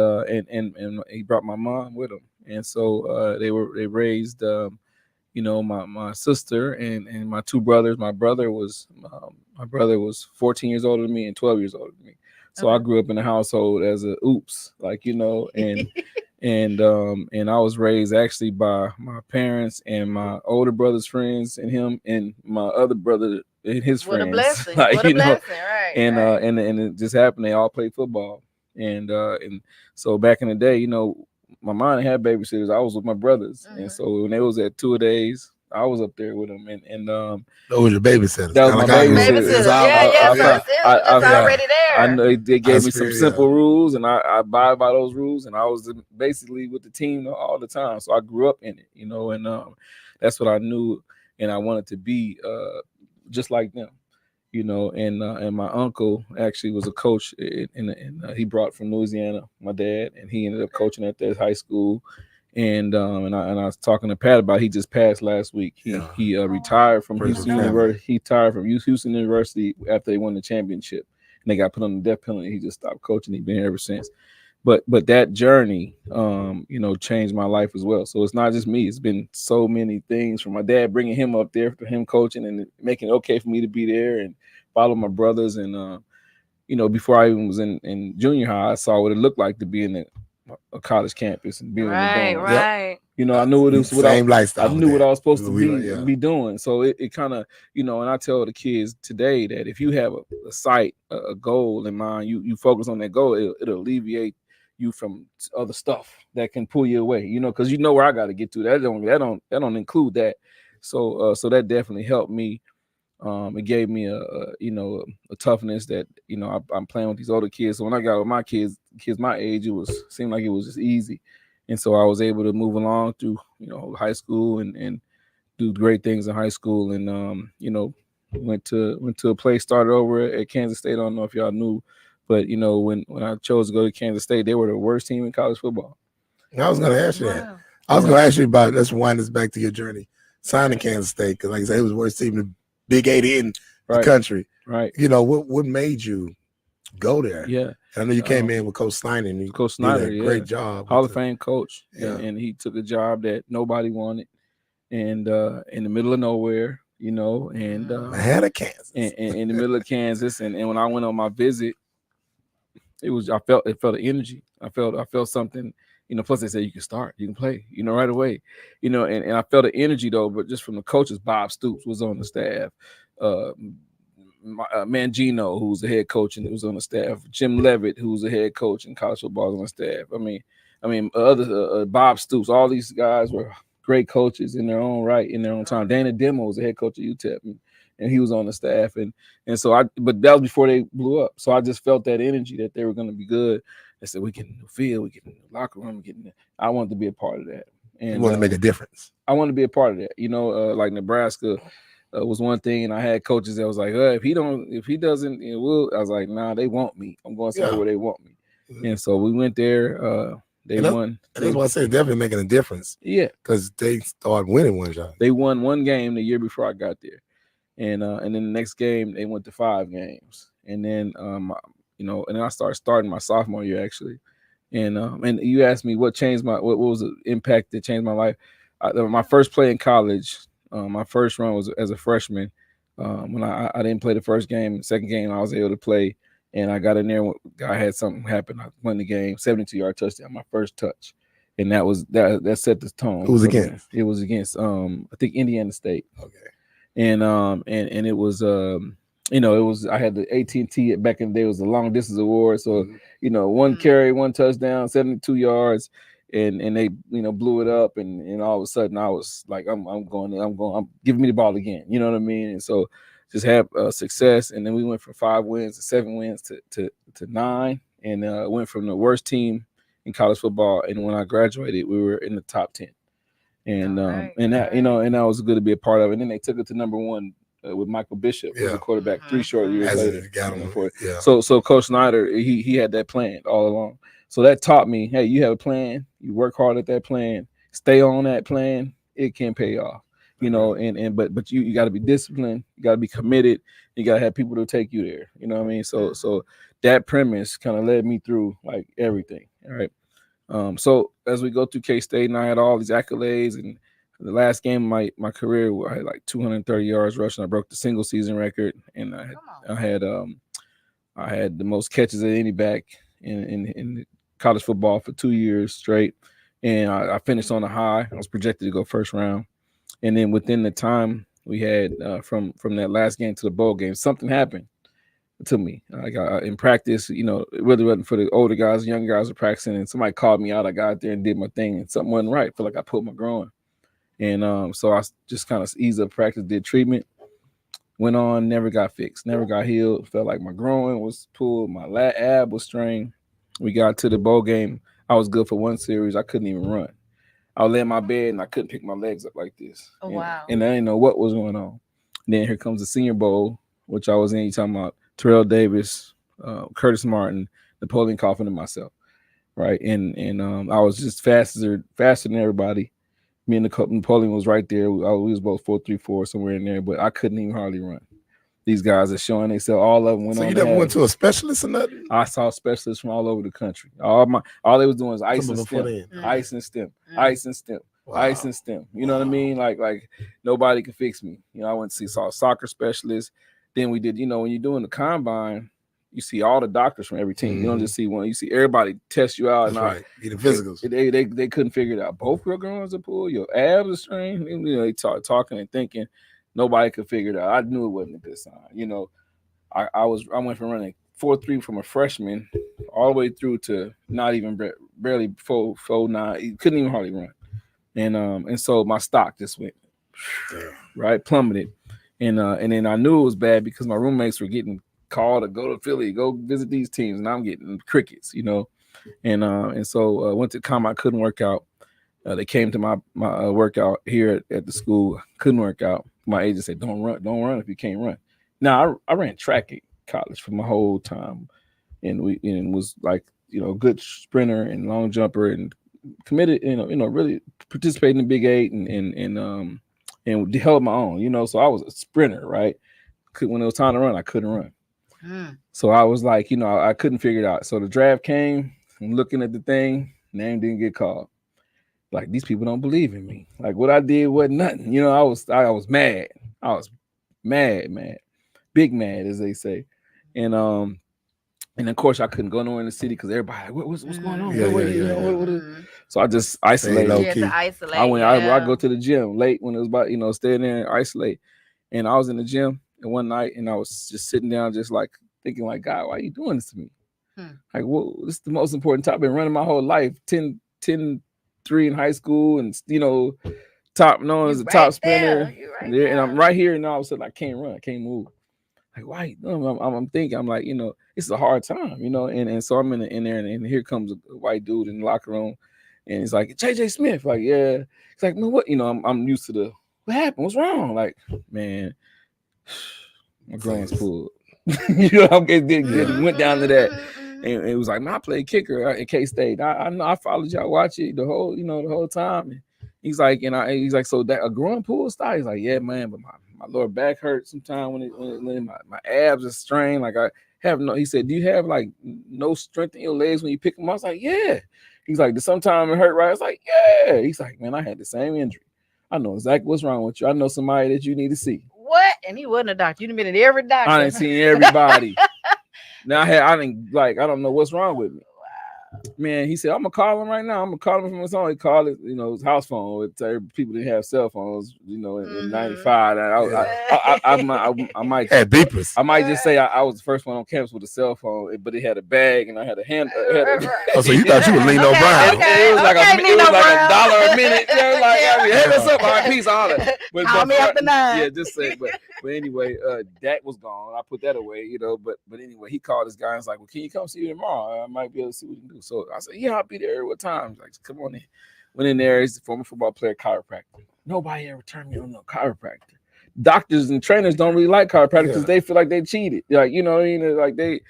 he brought my mom with him, and so they raised my sister and my two brothers. My brother was 14 years older than me and 12 years older than me, so I Okay. grew up in a household as a oops, and I was raised actually by my parents and my older brother's friends and him and my other brother and his What a friends. blessing. like What a you know, blessing. Right. and Right. it just happened. They all played football, and so back in the day, my mom had babysitters. I was with my brothers, and Mhm. so when they was at 2 days, I was up there with them, and Those were your babysitters, that was kind my of like I Some grew up. It's babysitters. babysitters. all Yeah. I, Yeah. I So yeah, found it's I already I there. know they I gave me some spirit, yeah. simple rules, and I abide by those rules, and I was basically with the team all the time. So I grew up in it, and that's what I knew, and I wanted to be just like them, and my uncle actually was a coach, and he brought from Louisiana, my dad, and he ended up Okay. coaching at that high school, and I was talking to Pat about he just passed last week. He Yeah, he Oh. retired from first of Houston the family. University. He retired from Houston University after they won the championship, and they got put on the death penalty. He just stopped coaching. He's been here ever since. But that journey, changed my life as well. So it's not just me. It's been so many things from my dad bringing him up there for him coaching and making it okay for me to be there and follow my brothers. And before I even was in junior high, I saw what it looked like to be in a college campus and being in the Right. dorms. Yep, Right. I knew what it was. same I lifestyle with knew what that. I was supposed to We like, be yeah, be doing. So it kind of, and I tell the kids today that if you have a sight, a goal in mind, you focus on that goal, it'll alleviate you from other stuff that can pull you away. Because where I got to get to. That don't include that. So that definitely helped me. It gave me a toughness that I'm playing with these older kids. So when I got with my kids my age, seemed like it was just easy, and so I was able to move along through high school and do great things in high school, and went to a place, started over at Kansas State. I don't know if y'all knew, but when I chose to go to Kansas State, they were the worst team in college football. and I was going to ask you that. Wow. I was Yeah, going to ask you about. Let's wind this back to your journey signing Kansas State because, like I said, it was the worst team, the Big Eight in the right, country. right, What made you go there? yeah. And I know you came Um, in with Coach Snyder and you Coach did Snyder, a yeah, great job with Hall of the Fame coach, and, yeah. and he took a job that nobody wanted, and in the middle of nowhere, and Mhm. Manhattan, Kansas. in the middle of Kansas, and when I went on my visit, I felt the energy. I felt something. Plus they said you can start, you can play, right away, and I felt the energy though, but just from the coaches. Bob Stoops was on the staff. Uh, Mangino, who's the head coach and was on the staff. Jim Levitt, who's the head coach in college football, was on the staff. I mean, other Bob Stoops. All these guys were great coaches in their own right, in their own time. Dana Demo was the head coach of UTEP, and he was on the staff. And so but that was before they blew up. So I just felt that energy that they were going to be good. I said, we get in the field, we get in the locker room, I wanted to be a part of that. You And want to make a difference. I wanted to be a part of that. Like Nebraska was one thing, and I had coaches that was like, if he doesn't, I was like, nah, they want me. I'm going somewhere Yeah. where they want me. And so we went there. They And, that, won. and that's why I say definitely making a difference Yeah, because they started winning one shot. they won one game the year before I got there, and then the next game they went to 5 games, and then and then I starting my sophomore year actually, and you asked me what changed what was the impact that changed my life. My first play in college, my first run was as a freshman. When I didn't play the first game, second game I was able to play, and I got in there. I had something happen. I won the game, 72-yard touchdown, my first touch, and that set the tone. Who was against? It was against I think Indiana State. Okay. And it was it was, I had the AT&T back in the day. It was a long distance award, so one carry, one touchdown, 72 yards, and they blew it up, and all of a sudden I was like, I'm giving me the ball again, you know what I mean? And so just have success, and then we went from 5 wins to 7 wins to 9, and went from the worst team in college football, and when I graduated, we were in the top 10. And and that was good to be a part of it. And then they took it to number 1 with Michael Bishop, who was a quarterback 3 short years later. So Coach Snyder, he had that plan all along. So that taught me, hey, you have a plan, you work hard at that plan, stay on that plan, it can pay off. But you got to be disciplined, you got to be committed, you got to have people to take you there. You know what I mean? So that premise kind of led me through like everything. All right. So as we go through K-State, and I had all these accolades, and the last game of my career, I had like 230 yards rushing. I broke the single season record, and I had the most catches of any back in college football for 2 years straight, and I finished on a high. I was projected to go first round, and then within the time we had from that last game to the bowl game, something happened to me. Like in practice, it really wasn't for the older guys. Younger guys were practicing, and somebody called me out. I got out there and did my thing, and something wasn't right. I feel like I pulled my groin, and so I just kind of eased up practice, did treatment, went on, never got fixed, never got healed. Felt like my groin was pulled, my ab was strained. We got to the bowl game. I was good for 1 series. I couldn't even run. I would lay in my bed and I couldn't pick my legs up like this. Oh, wow. And I didn't know what was going on. And then here comes the Senior Bowl, which I was in. You talking about Terrell Davis, Curtis Martin, Napoleon Coffin, and myself, right? And I was just faster than everybody. Me and Napoleon was right there. We was both 4.34 somewhere in there, but I couldn't even hardly run. These guys are showing themselves. All of them went on. So you never went to a specialist or nothing? I saw specialists from all over the country. All they was doing was ice and stem, ice and stem, ice and stem, ice and stem. You know what I mean? Like nobody could fix me. I went to saw a soccer specialist. Then we did, when you're doing the combine, you see all the doctors from every team. You don't just see one. You see everybody test you out. That's right. The physicals. They couldn't figure it out. Both your groins are pulled, your abs are strained. They talking and thinking. Nobody could figure it out. I knew it wasn't a good sign. I went from running 4.3 from a freshman all the way through to not even barely 4.9. Couldn't even hardly run. And so my stock just went right, plummeted. And then I knew it was bad because my roommates were getting called to go to Philly, go visit these teams, and I'm getting crickets, And so went to combine, couldn't work out. They came to my workout here at the school, couldn't work out. My agent said, don't run if you can't run. Now I ran track at college for my whole time, and was like, good sprinter and long jumper and committed, really participating in Big 8 and held my own, so I was a sprinter, right? When it was time to run, I couldn't run. So I was like, I couldn't figure it out. So the draft came, I'm looking at the thing, name didn't get called. Like, these people don't believe in me. Like, what I did wasn't nothing. I was mad. I was mad, big mad, as they say. And of course I couldn't go nowhere in the city because everybody like, what's going on? So I just isolated. I go to the gym late when it was about staying there and isolate. And I was in the gym one night and I was just sitting down, just like thinking, like, God, why are you doing this to me? Like, well, this is the most important topic. I've been running my whole life, 10-3 in high school, and top known as a top sprinter. And I'm right here, and all of a sudden I can't run, I can't move. Like, why? I'm thinking, I'm like, it's a hard time, and so I'm in there, and here comes a white dude in the locker room, and he's like, JJ Smith, like, yeah. It's like, man, what? I'm used to what happened? What's wrong? Like, man, my groin's pulled. It went down to that. And it was like, man, I played kicker at K-State. I know, I followed y'all, watch it the whole time. And he's like, so that a groin pull style? He's like, yeah, man, but my lower back hurts sometimes when my abs are strained. Like, I have he said, do you have like no strength in your legs when you pick them up? I was like, yeah. He's like, does sometimes it hurt, right? I was like, yeah. He's like, man, I had the same injury. I know exactly what's wrong with you. I know somebody that you need to see. What? And he wasn't a doctor. You'd been at every doctor. I ain't seen everybody. Now I don't know what's wrong with me. Man, he said, I'm gonna call him right now. I'm gonna call him from his phone. He called it, his house phone. People didn't have cell phones, in '95. I might had beepers. I might just say I was the first one on campus with a cell phone, but it had a bag and I had a hand. Oh, so you thought you was Lino Brown? It was like a dollar a minute. Hey, what's up? All right, peace, all that. Call me after 9. Yeah, just say. But anyway, Dak was gone. I put that away, But anyway, he called this guy and was like, "Well, can you come see me tomorrow? I might be able to see what you can do." So I said, "Yeah, I'll be there. What time?" He's like, "Come on in." Went in there. He's a former football player, chiropractor. Nobody ever turned me on no chiropractor. Doctors and trainers don't really like chiropractors because they feel like they cheated. Like, like they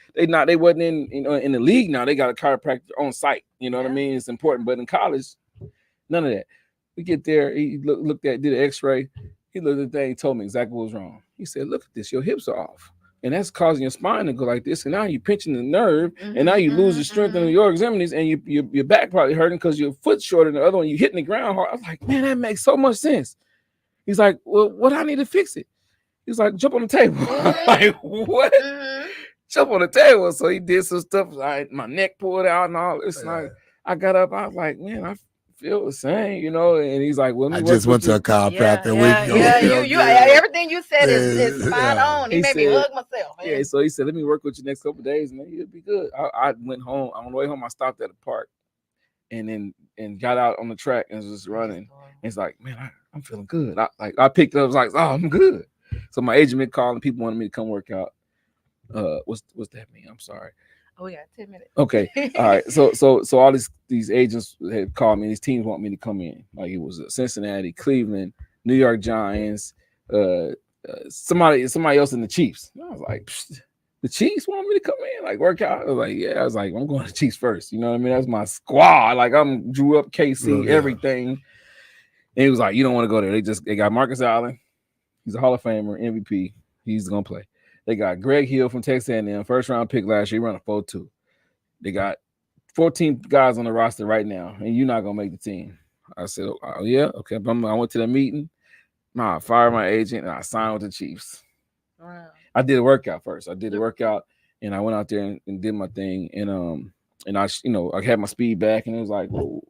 wasn't in the league now. They got a chiropractor on site. You know what I mean? It's important. But in college, none of that. We get there. He looked at, did an X-ray. He looked at the thing, told me exactly what was wrong. He said, "Look at this. Your hips are off. And that's causing your spine to go like this. And now you're pinching the nerve. And now you lose the strength in your extremities. And your back probably hurting because your foot's shorter than the other one. You hitting the ground hard." I was like, "Man, that makes so much sense." He's like, "Well, what I need to fix it?" He's like, "Jump on the table." I'm like, "What?" Jump on the table. So he did some stuff. My neck pulled out and all. It's like, I got up. I was like, "Man, I feel the same, And he's like, "Well, I just went to a chiropractor a week ago." Everything you said is spot on. He made me hug myself. Man. Yeah, so he said, "Let me work with you next couple of days, and then you'll be good." I went home. On the way home, I stopped at a park, and got out on the track and was just running. And it's like, man, I'm feeling good. I picked it up. I was like, "Oh, I'm good." So my agent been calling. People wanted me to come work out. What's that mean? I'm sorry. Oh, we got 10 minutes. Okay. All right. So all these agents had called me. These teams want me to come in. Like it was Cincinnati, Cleveland, New York Giants, somebody else in the Chiefs. And I was like, the Chiefs want me to come in, like work out. I was like, yeah. I was like, I'm going to the Chiefs first. You know what I mean? That's my squad. Like I'm drew up KC, everything. And he was like, "You don't want to go there." They got Marcus Allen. He's a Hall of Famer, MVP. He's gonna play. They got Greg Hill from Texas A&M, first round pick last year. He run a 4.2. They got 14 guys on the roster right now, and you're not gonna make the team. I said, "Oh yeah, okay." But I went to the meeting. I fired my agent and I signed with the Chiefs. Wow. I did a workout first. I did a workout and I went out there and did my thing. And I had my speed back, and it was like, "Well,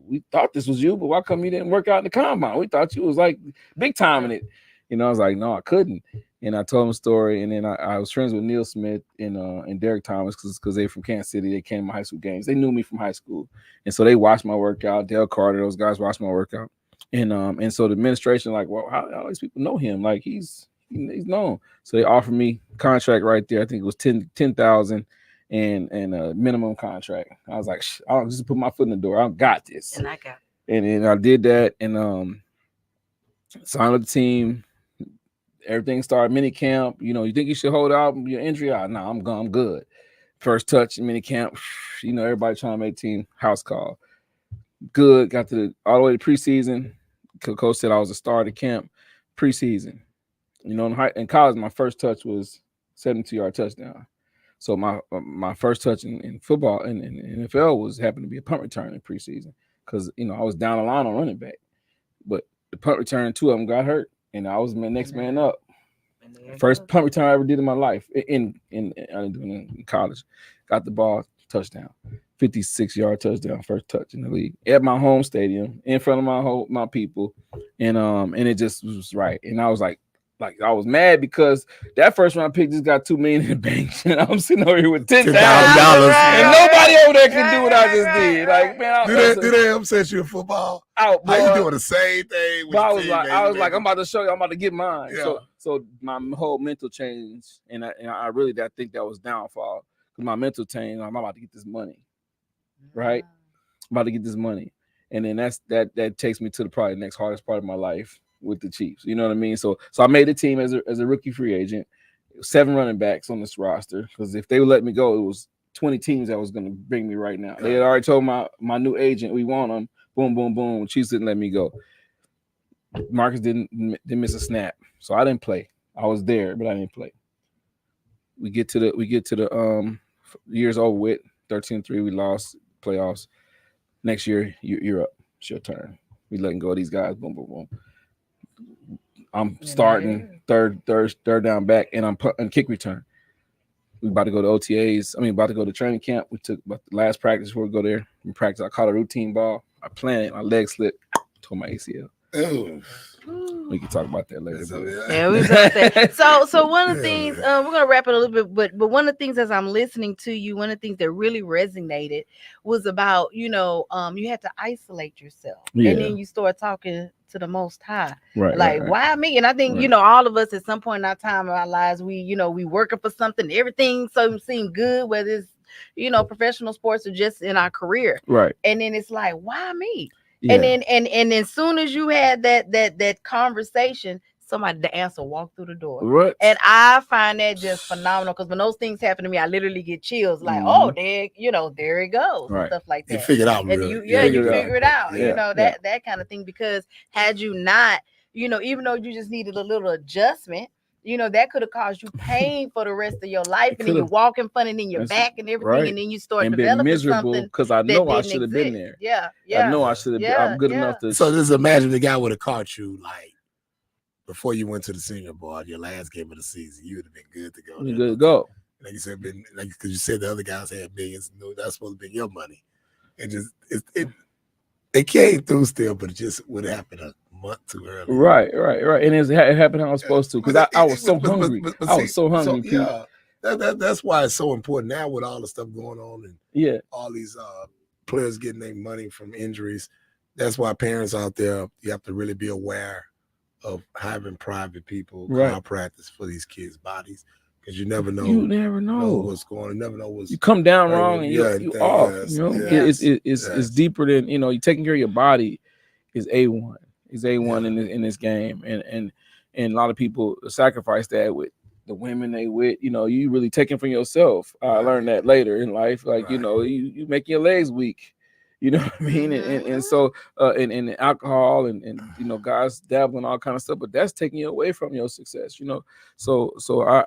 we thought this was you, but why come you didn't work out in the combine? We thought you was like big time in it." I was like, "No, I couldn't." And I told him a story, and then I was friends with Neil Smith and Derek Thomas because they're from Kansas City. They came to my high school games. They knew me from high school, and so they watched my workout. Dale Carter, those guys watched my workout, and so the administration like, "Well, how these people know him? Like he's known." So they offered me a contract right there. I think it was 10,000 and a minimum contract. I was like, "I'll just put my foot in the door. I got this." And I got it. And I did that and signed with the team. Everything started mini camp. You think you should hold out your injury? No, I'm good. First touch in mini camp. Everybody trying to make team. House call. Good. Got to all the way to preseason. Coach said I was a star at camp. Preseason. In college, my first touch was 72-yard touchdown. So my first touch in football and in NFL happened to be a punt return in preseason because I was down the line on running back, but the punt return, 2 of them got hurt. And I was my next man up. First punt return I ever did in my life. I didn't do it in college. Got the ball, touchdown, 56-yard touchdown, first touch in the league at my home stadium in front of my people, and it just was right. And I was like I was mad because that first round pick just got $2 million in the bank, and I'm sitting over here with $10,000, and nobody over there can do what I just did. Like, man, do they upset you in football? Out, boy. How you doing the same thing? With I was like, I'm about to show you. I'm about to get mine. Yeah. So my whole mental change, and I really think that was downfall because my mental change. I'm about to get this money, right? I'm about to get this money, and then that takes me to probably the next hardest part of my life with the Chiefs. You know what I mean? So I made the team as a rookie free agent. 7 running backs on this roster because if they would let me go, it was 20 teams that was going to bring me right now. They had already told my new agent we want them. Boom, boom, boom. Chiefs didn't let me go. Marcus didn't miss a snap, so I didn't play. I was there, but I didn't play. We get to the years over with 13-3. We lost playoffs. Next year, you're up. It's your turn. We letting go of these guys. Boom, boom, boom. I'm starting third down back, and I'm kick return. We about to go to OTAs. I mean, about to go to training camp. We took about the last practice before we go there. We practice. I caught a routine ball. I planted. My leg slipped. Tore my ACL. Ooh. We can talk about that later. Yeah, we talk about that. So one of the things we're gonna wrap it a little bit, but one of the things as I'm listening to you, one of the things that really resonated was about you had to isolate yourself, and then you start talking to the Most High, right. Why me? And I think all of us at some point in our time of our lives, we working for something, everything seems good, whether it's professional sports or just in our career, right? And then it's like, why me? Yeah. And then as soon as you had that conversation, somebody the answer walked through the door. Right. And I find that just phenomenal because when those things happen to me, I literally get chills. Like, oh, there it goes, and stuff like that. You figure it out, and really. you figure it out. That kind of thing. Because had you not, even though you just needed a little adjustment, that could have caused you pain for the rest of your life, and then you walk in front and then your back and everything, and then you start developing miserable something because I know I should have been there. Yeah. I know I should have been. I'm good enough to. So just imagine the guy would have caught you like before you went to the Senior Bowl, your last game of the season. You would have been good to go. Good to go. Like you said, because you said the other guys had millions. No, that's supposed to be your money, and just it came through still, but it just would have happened a month too early. Right. And it happened how I was supposed to because I was so hungry. I was so hungry. So, that's why it's so important now with all the stuff going on and all these players getting their money from injuries. That's why parents out there, you have to really be aware of having private people practice for these kids' bodies. Because you never know. You never know what's going on. You never know what's. You come down wrong and you're off. It's deeper than you taking care of your body is A1. Is A1 in this game, and a lot of people sacrifice that with the women they with. You really taking from yourself. I learned that later in life. Like you making your legs weak. You know what I mean? And so and alcohol and guys dabbling all kind of stuff, but that's taking you away from your success. So I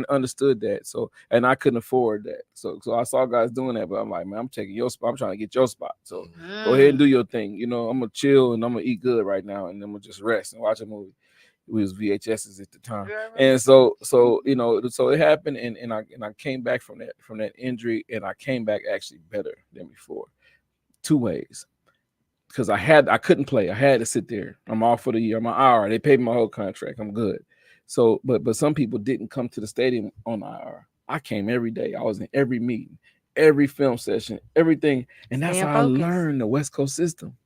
understood that. So and I couldn't afford that. So I saw guys doing that, but I'm like, man, I'm taking your spot. I'm trying to get your spot. So go ahead and do your thing. I'm gonna chill and I'm gonna eat good right now, and I'm gonna just rest and watch a movie. We was VHSs at the time, and so it happened, and I came back from that injury, and I came back actually better than before, 2 ways, because I couldn't play, I had to sit there. I'm off for the year, I'm an IR. They paid me my whole contract, I'm good. So, but some people didn't come to the stadium on IR. I came every day. I was in every meeting, every film session, everything, and that's how I learned the West Coast system.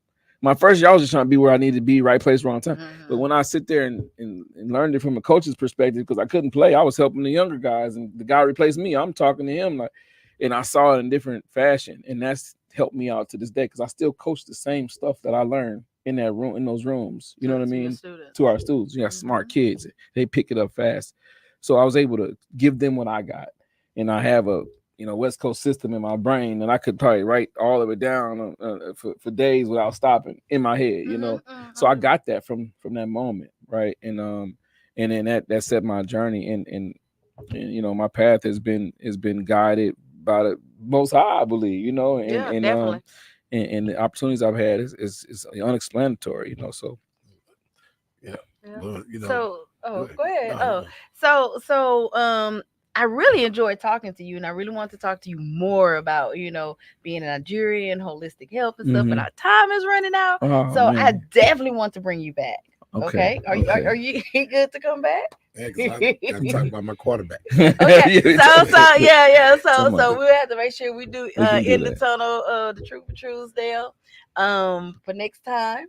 My first year, I was just trying to be where I needed to be, right place, wrong time. But when I sit there and learned it from a coach's perspective, because I couldn't play, I was helping the younger guys, and the guy replaced me. I'm talking to him, and I saw it in different fashion, and that's helped me out to this day because I still coach the same stuff that I learned in that room, in those rooms. You know what I mean? To our students, you got smart kids, they pick it up fast. So I was able to give them what I got, and I have a West Coast system in my brain, and I could probably write all of it down for days without stopping in my head, So I got that from that moment, right? And then that set my journey, and my path has been guided by the Most High, I believe, and the opportunities I've had is unexplanatory, So Well, So go ahead. So I really enjoyed talking to you, and I really want to talk to you more about, being a Nigerian, holistic health and stuff. But our time is running out, so man. I definitely want to bring you back. Okay. Are you good to come back? Yeah, because I'm talking about my quarterback. Okay. So we'll have to make sure we do in the tunnel the Truth for Truesdale for next time.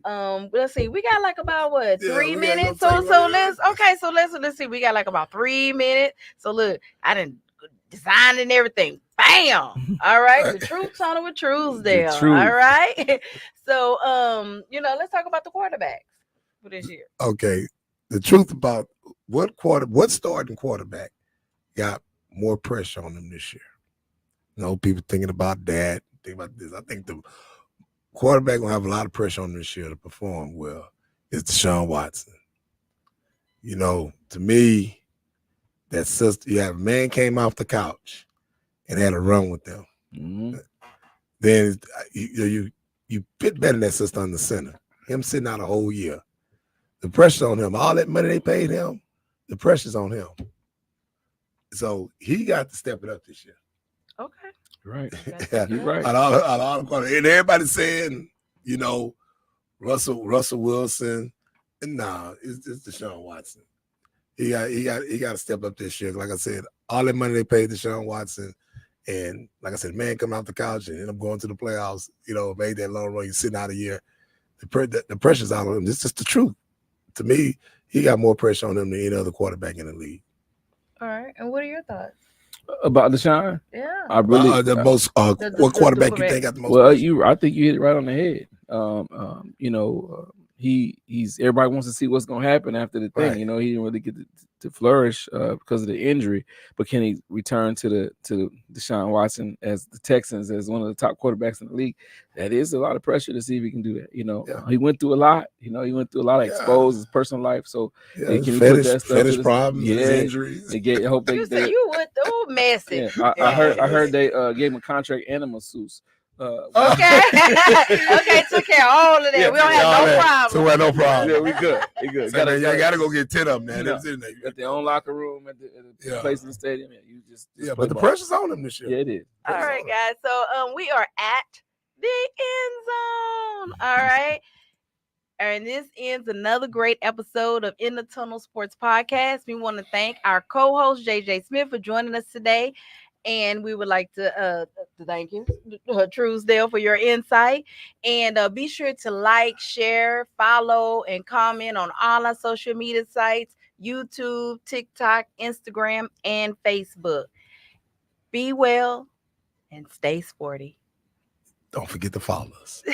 Let's see, we got like about 3 minutes. So let's see, we got like about 3 minutes. So look, I didn't design and everything. Bam. All right, the Truth Tunnel with Truesdale. All right. So let's talk about the quarterbacks for this year. Okay. The truth about what starting quarterback got more pressure on them this year. People thinking about that, think about this. I think the quarterback gonna have a lot of pressure on this year to perform well. It's Deshaun Watson. To me, that sister, you have a man came off the couch and had a run with them. Mm-hmm. Then you fit better than that sister on the center. Him sitting out a whole year. The pressure on him, all that money they paid him, the pressure's on him. So he got to step it up this year. Okay. Right. Yeah. You're right. Out of all the quarterbacks. And everybody saying, you know, Russell Wilson. And nah, it's Deshaun Watson. He got to step up this year. Like I said, all that money they paid Deshaun Watson, and like I said, man coming off the couch and end up going to the playoffs. You know, made that long run. You're sitting out a year. The pressure's out on him. It's just the truth. To me, he got more pressure on him than any other quarterback in the league. All right. And what are your thoughts? About Deshaun, Yeah. I really The most what quarterback you think got the most? well, pressure? I think you hit it right on the head. You know, he's everybody wants to see what's going to happen after the thing. Right. You know, he didn't really get to flourish because of the injury, but can he return to Deshaun Watson as the Texans as one of the top quarterbacks in the league? That is a lot of pressure to see if he can do that. You know, Yeah. he went through a lot. You know, he went through a lot of exposed his personal life. So Yeah, can his he put that stuff fetish problems, his injuries. I hope You said you went through messy. yeah, I heard they gave him a contract and a masseuse. Okay. Okay, took care of all of that. Yeah, we don't have all no that. problem. So we had no problem. Yeah, we good. We good. So you gotta go get 10 of them, man. No. It's in there. Got their own locker room at the place in the stadium. Yeah, you just Yeah, play but the ball. pressure's on them this year. Yeah, it is. All right, guys. So we are at the end zone. All right. And this ends another great episode of In the Tunnel Sports Podcast. We want to thank our co-host JJ Smith for joining us today. And we would like to thank you, Truesdale, for your insight. And be sure to like, share, follow, and comment on all our social media sites: YouTube, TikTok, Instagram, and Facebook. Be well and stay sporty. Don't forget to follow us.